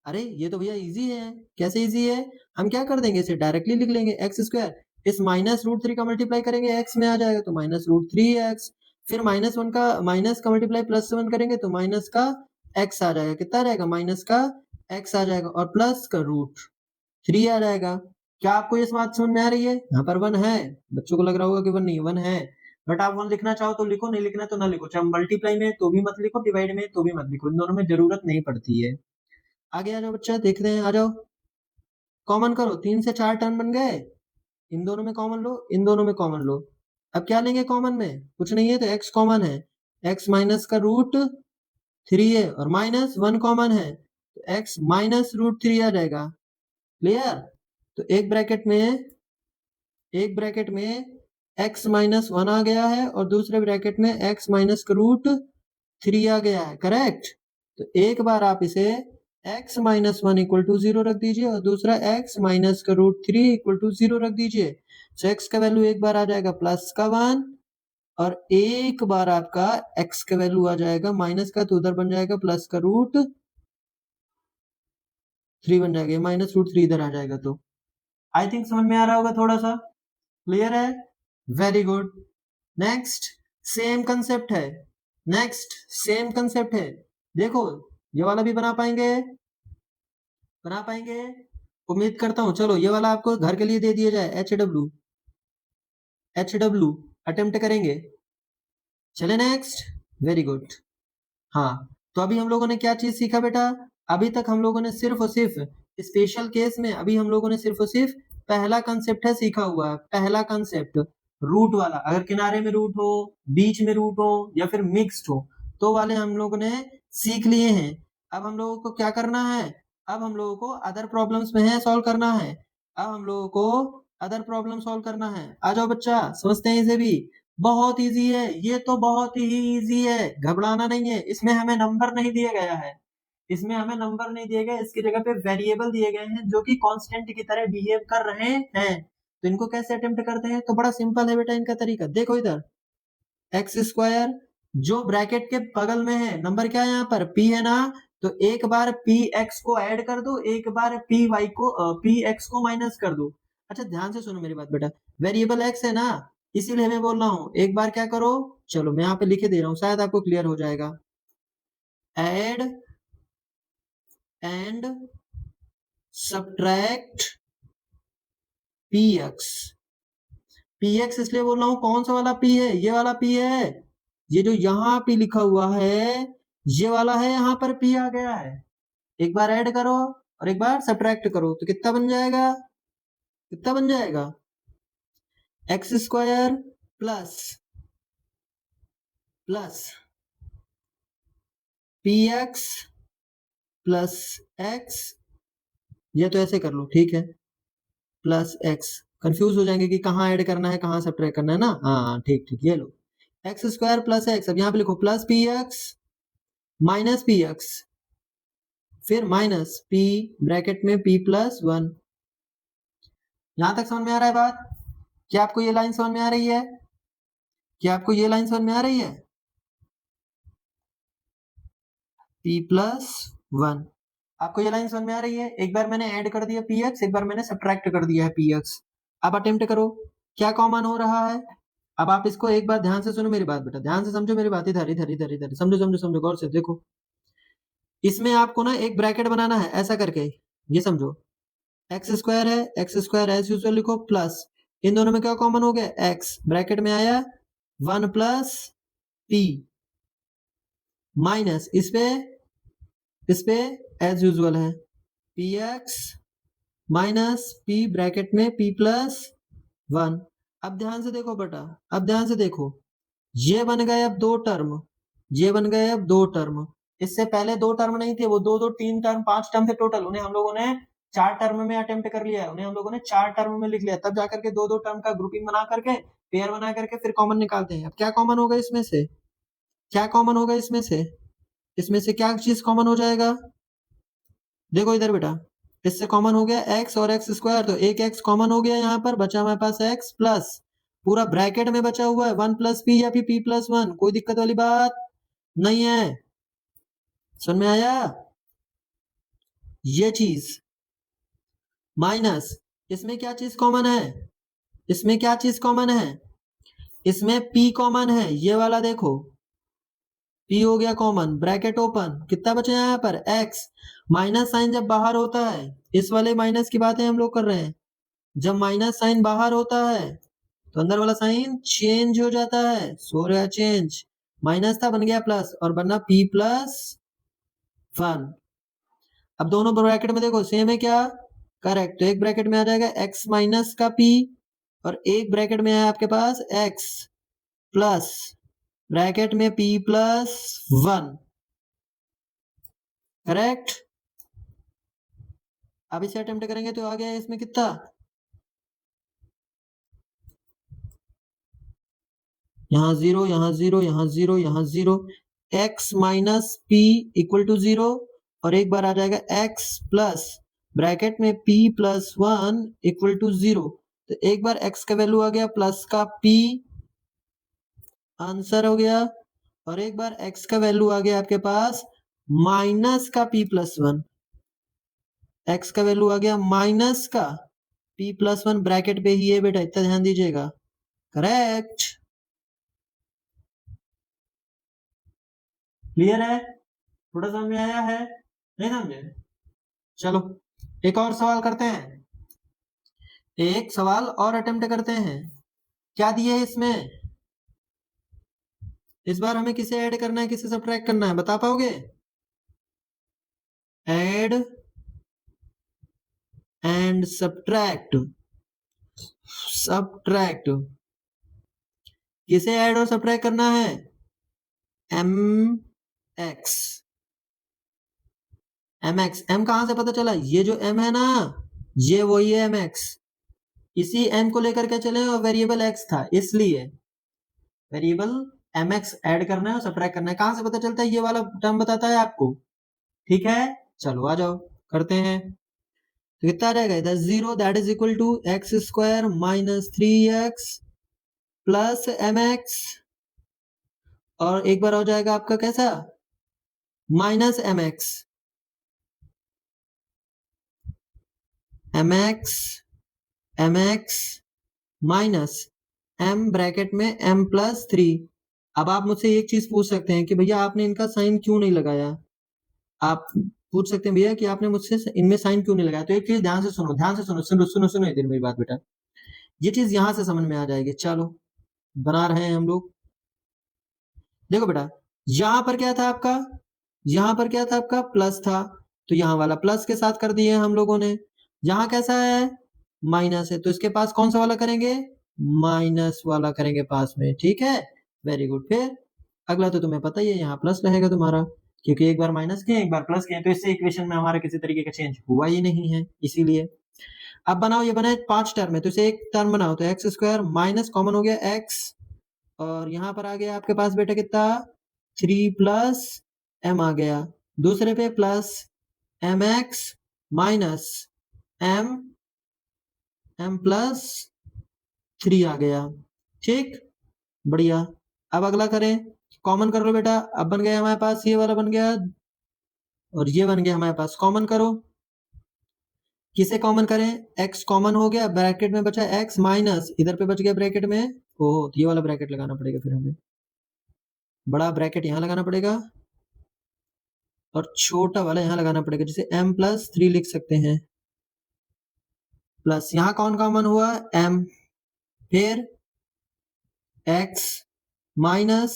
S1: अरे ये तो भैया इजी है, कैसे इजी है, हम क्या कर देंगे, इसे डायरेक्टली लिख लेंगे एक्स स्क्वायर, इस -√3 का मल्टीप्लाई करेंगे एक्स में आ जाएगा तो -√3x, फिर -1 का माइनस का मल्टीप्लाई +1 करेंगे तो माइनस का x आ जाएगा, कितना आ जाएगा, माइनस का x आ जाएगा, और प्लस का √3 आ जाएगा। क्या आपको ये बात समझ में आ रही है, यहाँ पर 1 है, बच्चों को लग रहा होगा कि 1 नहीं, 1 है, बट आप 1 लिखना चाहो तो लिखो, नहीं लिखना तो ना लिखो, चाहे मल्टीप्लाई में तो भी मत लिखो, डिवाइड में तो भी मत लिखो, इन दोनों में जरूरत नहीं पड़ती है। आगे आ जाओ बच्चा, देखते हैं, आ जाओ, कॉमन करो, 3 से 4 टर्म बन गए, इन दोनों में कॉमन लो, इन दोनों में कॉमन लो। अब क्या लेंगे कॉमन में, कुछ नहीं है तो x कॉमन है, x माइनस का √3 है, और -1 कॉमन है तो x माइनस √3 आ जाएगा, क्लियर। तो एक ब्रैकेट में x माइनस 1 आ गया है, और दूसरे ब्रैकेट में x माइनस का √3 आ गया है, करेक्ट। तो एक बार आप इसे x माइनस 1 इक्वल टू 0 रख दीजिए, और दूसरा x माइनस का √3 इक्वल टू 0 रख दीजिए। तो x का वैल्यू एक बार आ जाएगा +1, और एक बार आपका x का वैल्यू आ जाएगा माइनस का, तो उधर बन जाएगा प्लस का √3 बन जाएगा, -√3 इधर आ जाएगा। तो आई थिंक समझ में आ रहा होगा थोड़ा सा, क्लियर है, very good. Next same concept है, नेक्स्ट सेम कंसेप्ट है, देखो ये वाला भी बना पाएंगे, बना पाएंगे, उम्मीद करता हूं। चलो ये वाला आपको घर के लिए दे दिया जाए, HW अटेम्प्ट करेंगे, चले नेक्स्ट, वेरी गुड। हाँ, तो अभी हम लोगों ने क्या चीज सीखा बेटा, अभी तक हम लोगों ने सिर्फ और सिर्फ स्पेशल केस में, अभी हम लोगों ने सिर्फ और सिर्फ पहला कंसेप्ट है सीखा हुआ है, पहला कंसेप्ट रूट वाला, अगर किनारे में रूट हो, बीच में रूट हो, या फिर मिक्स्ड हो, तो वाले हम लोगों ने सीख लिए हैं। अब हम लोगों को क्या करना है, अब हम लोगों को अदर प्रॉब्लम्स में है सॉल्व करना है, अब हम लोगों को अदर प्रॉब्लम सॉल्व करना है। आ जाओ बच्चा, समझते हैं इसे भी, बहुत इजी है ये तो, बहुत ही इजी है, घबराना नहीं है, इसमें हमें नंबर नहीं दिया गया है, इसमें हमें नंबर नहीं दिए गए, इसकी जगह पे वेरिएबल दिए गए हैं जो कि कांस्टेंट की तरह बिहेव कर रहे हैं। तो इनको कैसे अटेम्प्ट करते हैं, तो बड़ा सिंपल है बेटा इनका तरीका, देखो इधर एक्स स्क्वायर जो ब्रैकेट के बगल में है, नंबर क्या है यहाँ पर, p है ना, तो एक बार पी एक्स को ऐड कर दो, एक बार पी वाई को पी एक्स को माइनस कर दो। अच्छा ध्यान से सुनो मेरी बात बेटा, वेरिएबल एक्स है ना, इसीलिए मैं बोल रहा हूँ, एक बार क्या करो, चलो मैं यहाँ पे लिखे दे रहा हूँ, शायद आपको क्लियर हो जाएगा, add and subtract p x इसलिए बोल रहा हूँ, कौन सा वाला p है, ये वाला p है, ये जो यहाँ p लिखा हुआ है ये वाला है, यहाँ पर p आ गया है, एक बार ऐड करो और एक बार सब्ट्रैक्ट करो तो कितना बन जाएगा, कितना बन जाएगा, x square plus plus P x plus x, ये तो ऐसे कर लो ठीक है, प्लस एक्स, कंफ्यूज हो जाएंगे कि कहाँ ऐड करना है कहाँ सब्ट्रैक्ट करना है ना, हाँ ठीक ठीक, ये लो एक्स स्क्वायर प्लस एक्स, अब यहाँ पे लिखो plus P x minus P x, फिर माइनस p ब्रैकेट में p+1। यहां तक समझ में आ रहा है बात, क्या आपको ये लाइन समझ में आ रही है, क्या आपको ये लाइन समझ में आ रही है, p+1, आपको ये लाइन समझ में आ रही है, एक बार मैंने ऐड कर दिया px, एक बार मैंने सब्ट्रैक्ट कर दिया है px। अब अटेम्प्ट करो, क्या कॉमन हो रहा है, अब आप इसको एक बार ध्यान से सुनो मेरी बात बेटा, ध्यान से समझो मेरी बात, इधर इधर इधर इधर समझो समझो समझो, गौर से देखो, इसमें आपको ना एक ब्रैकेट बनाना है ऐसा करके, ये समझो, एक्स स्क्वायर है, एक्स स्क्वायर एज यूजुअल लिखो, प्लस इन दोनों में क्या कॉमन हो गया, एक्स ब्रैकेट में आया 1 प्लस p माइनस इस पे एज यूजुअल है px माइनस p ब्रैकेट में p+1। अब ध्यान से देखो बेटा, अब ध्यान से देखो, ये बन गए अब दो टर्म, ये बन गए अब दो टर्म, इससे पहले दो टर्म नहीं थे, वो दो दो तीन टर्म 5 टर्म थे टोटल, उन्हें हम लोगों ने 4 टर्म में अटेम्प्ट कर लिया है, उन्हें हम लोगों ने 4 टर्म में लिख लिया, तब जाकर के दो दो टर्म का ग्रुपिंग बना करके पेयर बना करके फिर कॉमन निकालते हैं। अब क्या कॉमन होगा इसमें से, क्या कॉमन होगा इसमें से, इसमें से क्या चीज कॉमन हो जाएगा? देखो इधर बेटा, इससे कॉमन हो गया x और x स्क्वायर, तो एक x कॉमन हो गया, यहाँ पर बचा हमारे पास x प्लस पूरा ब्रैकेट में बचा हुआ है 1 प्लस पी या फिर p प्लस 1, कोई दिक्कत वाली बात नहीं है। समझ में आया? ये चीज माइनस, इसमें क्या चीज कॉमन है? इसमें क्या चीज कॉमन है? इसमें p कॉमन है, ये वाला देखो p हो गया कॉमन, ब्रैकेट ओपन, कितना बचा यहाँ पर x। माइनस साइन जब बाहर होता है, इस वाले माइनस की बातें हम लोग कर रहे हैं, जब माइनस साइन बाहर होता है तो अंदर वाला साइन चेंज हो जाता है, सो रहा चेंज, माइनस था बन गया प्लस और बनना p प्लस 1। अब दोनों ब्रैकेट में देखो सेम है क्या? करेक्ट, तो एक ब्रैकेट में आ जाएगा x माइनस का p और एक ब्रैकेट में है आपके पास x प्लस ब्रैकेट में p प्लस 1। करेक्ट। अब इसे अटेम्प्ट करेंगे तो आ गया इसमें कितना, यहाँ 0 यहाँ 0 यहाँ 0 यहाँ 0, x minus p equal to 0 और एक बार आ जाएगा x प्लस ब्रैकेट में p प्लस 1 इक्वल टू 0। तो एक बार x का वैल्यू आ गया प्लस का p, आंसर हो गया, और एक बार x का वैल्यू आ गया आपके पास माइनस का p प्लस 1, x का वैल्यू आ गया माइनस का p प्लस 1, ब्रैकेट पे ही है बेटा, इतना ध्यान दीजिएगा। करेक्ट, क्लियर है? थोड़ा समझ में आया है, नहीं समझे? चलो एक और सवाल करते हैं, एक सवाल और अटेम्प्ट करते हैं। क्या दिए है इसमें? इस बार हमें किसे ऐड करना है, किसे सब्ट्रैक्ट करना है, बता पाओगे? ऐड एंड सब्ट्रैक्ट, सब्ट्रैक्ट, किसे ऐड और सब्ट्रैक्ट करना है? M x, m x, m कहां से पता चला? ये जो एम है ना, ये वही है एम एक्स, इसी एम को लेकर के चले और वेरिएबल एक्स था, इसलिए वेरिएबल एम एक्स ऐड करना है और सब्ट्रैक्ट करना है। कहां से पता चलता है? ये वाला टर्म बताता है आपको, ठीक है? चलो आ जाओ करते हैं। तो कितना आ जाएगा इधर? 0 that is equal to x square minus 3x plus m x, और एक बार हो जाएगा आपका कैसा, minus m x, m x, m x minus m bracket में एम प्लस 3। अब आप मुझसे एक चीज पूछ सकते हैं कि भैया आपने इनका साइन क्यों नहीं लगाया? आप पूछ सकते हैं भैया कि आपने मुझसे इनमें साइन क्यों नहीं लगाया। तो एक चीज ध्यान से सुनो, ध्यान से सुनो, सुनो सुनो सुनो इधर मेरी बात बेटा, ये चीज यहां से समझ में आ जाएगी। चलो बना रहे हैं हम लोग। देखो बेटा, यहां पर क्या था आपका, यहां पर क्या था आपका, प्लस था, तो यहाँ वाला प्लस के साथ कर दिए हम लोगों ने। यहाँ कैसा है, माइनस है, तो इसके पास कौन सा वाला करेंगे, माइनस वाला करेंगे पास में, ठीक है? Very good. फिर अगला तो तुम्हें पता ही है, यहाँ प्लस रहेगा तुम्हारा, क्योंकि एक बार माइनस किए एक बार प्लस किए, तो इससे इक्वेशन में हमारा किसी तरीके का चेंज हुआ ही नहीं है, इसीलिए। अब बनाओ, ये बना है 5 टर्म है, तो इसे एक टर्म बनाओ, तो एक्स स्क्वायर माइनस कॉमन हो गया एक्स, और यहाँ पर आ गया आपके पास बेटा कितना, 3 प्लस एम आ गया, दूसरे पे plus m x minus m, m plus 3 आ गया, ठीक, बढ़िया। अब अगला करें, कॉमन कर लो बेटा, अब बन गया हमारे पास ये वाला बन गया, और ये बन गया हमारे पास, कॉमन करो। किसे कॉमन करें, x कॉमन हो गया, ब्रैकेट में बचा x माइनस, इधर पे बच गया ब्रैकेट में, ओह तो ये वाला ब्रैकेट लगाना पड़ेगा, फिर हमें बड़ा ब्रैकेट यहाँ लगाना पड़ेगा और छोटा वाला यहाँ लगाना पड़ेगा, जिसे m प्लस 3 लिख सकते हैं, प्लस यहाँ कौन कॉमन हुआ, m, फिर x माइनस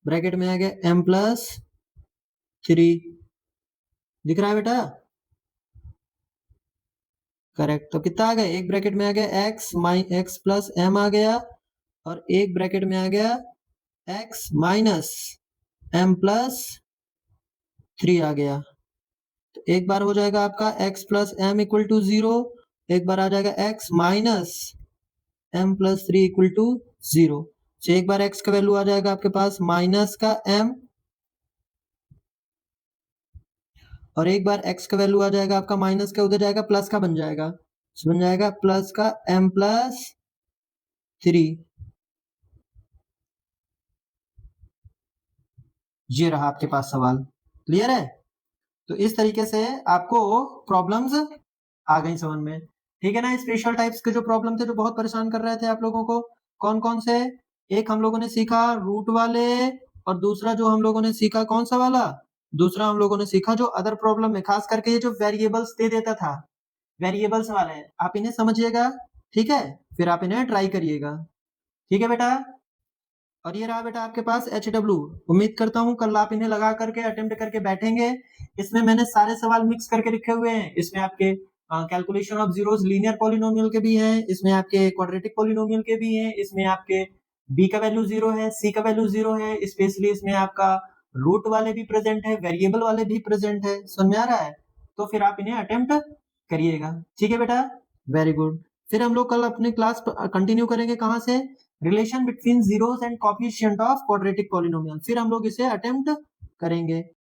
S1: ब्रैकेट में आ गया m प्लस 3, दिख रहा है बेटा? करेक्ट, तो कितना आ गया, एक ब्रैकेट में आ गया x प्लस m आ गया, और एक ब्रैकेट में आ गया x माइनस m प्लस 3 आ गया। तो एक बार हो जाएगा आपका x plus m equal to 0, एक बार आ जाएगा x minus m plus 3 equal to 0। तो एक बार x का वैल्यू आ जाएगा आपके पास माइनस का m और एक बार x का वैल्यू आ जाएगा आपका माइनस का, उधर जाएगा प्लस का बन जाएगा, बन जाएगा प्लस का m+3। ये रहा आपके पास सवाल। क्लियर है? तो इस तरीके से आपको प्रॉब्लम्स आ गई समझ में। ठीक है ना? स्पेशल टाइप्स के जो प्रॉब्लम थे जो बहुत परेशान कर रहे थे आप लोगों को, कौन कौन से? एक हम लोगों ने सीखा रूट वाले, और दूसरा जो हम लोगों ने सीखा कौन सा वाला, दूसरा हम लोगों ने सीखा जो अदर प्रॉब्लम में खास करके ये जो वेरिएबल्स दे देता था, वेरिएबल्स वाले, आप इन्हें समझिएगा। ठीक है? फिर आप इन्हें ट्राई करिएगा। ठीक है बेटा? और ये रहा बेटा आपके पास HW। उम्मीद करता हूँ कल आप इन्हें लगा करके अटेम्प्ट करके बैठेंगे। इसमें मैंने सारे सवाल मिक्स करके रखे हुए हैं। इसमें आपके calculation of zeros linear polynomial के भी हैं, इसमें आपके क्वाड्रेटिक पॉलिनोमियल के भी हैं, इसमें आपके b का वैल्यू 0 है, c का वैल्यू 0 है, स्पेशली इसमें आपका रूट वाले भी प्रेजेंट है, वेरिएबल वाले भी प्रेजेंट है। समझ में आ रहा है? तो फिर आप इन्हें अटेम्प्ट करिएगा। ठीक है बेटा? Very good. फिर हम लोग कल अपनी क्लास कंटिन्यू करेंगे कहाँ से? Relation between zeros and coefficient of quadratic polynomial. फिर हम लोग इसे अटेम्प्ट करेंगे।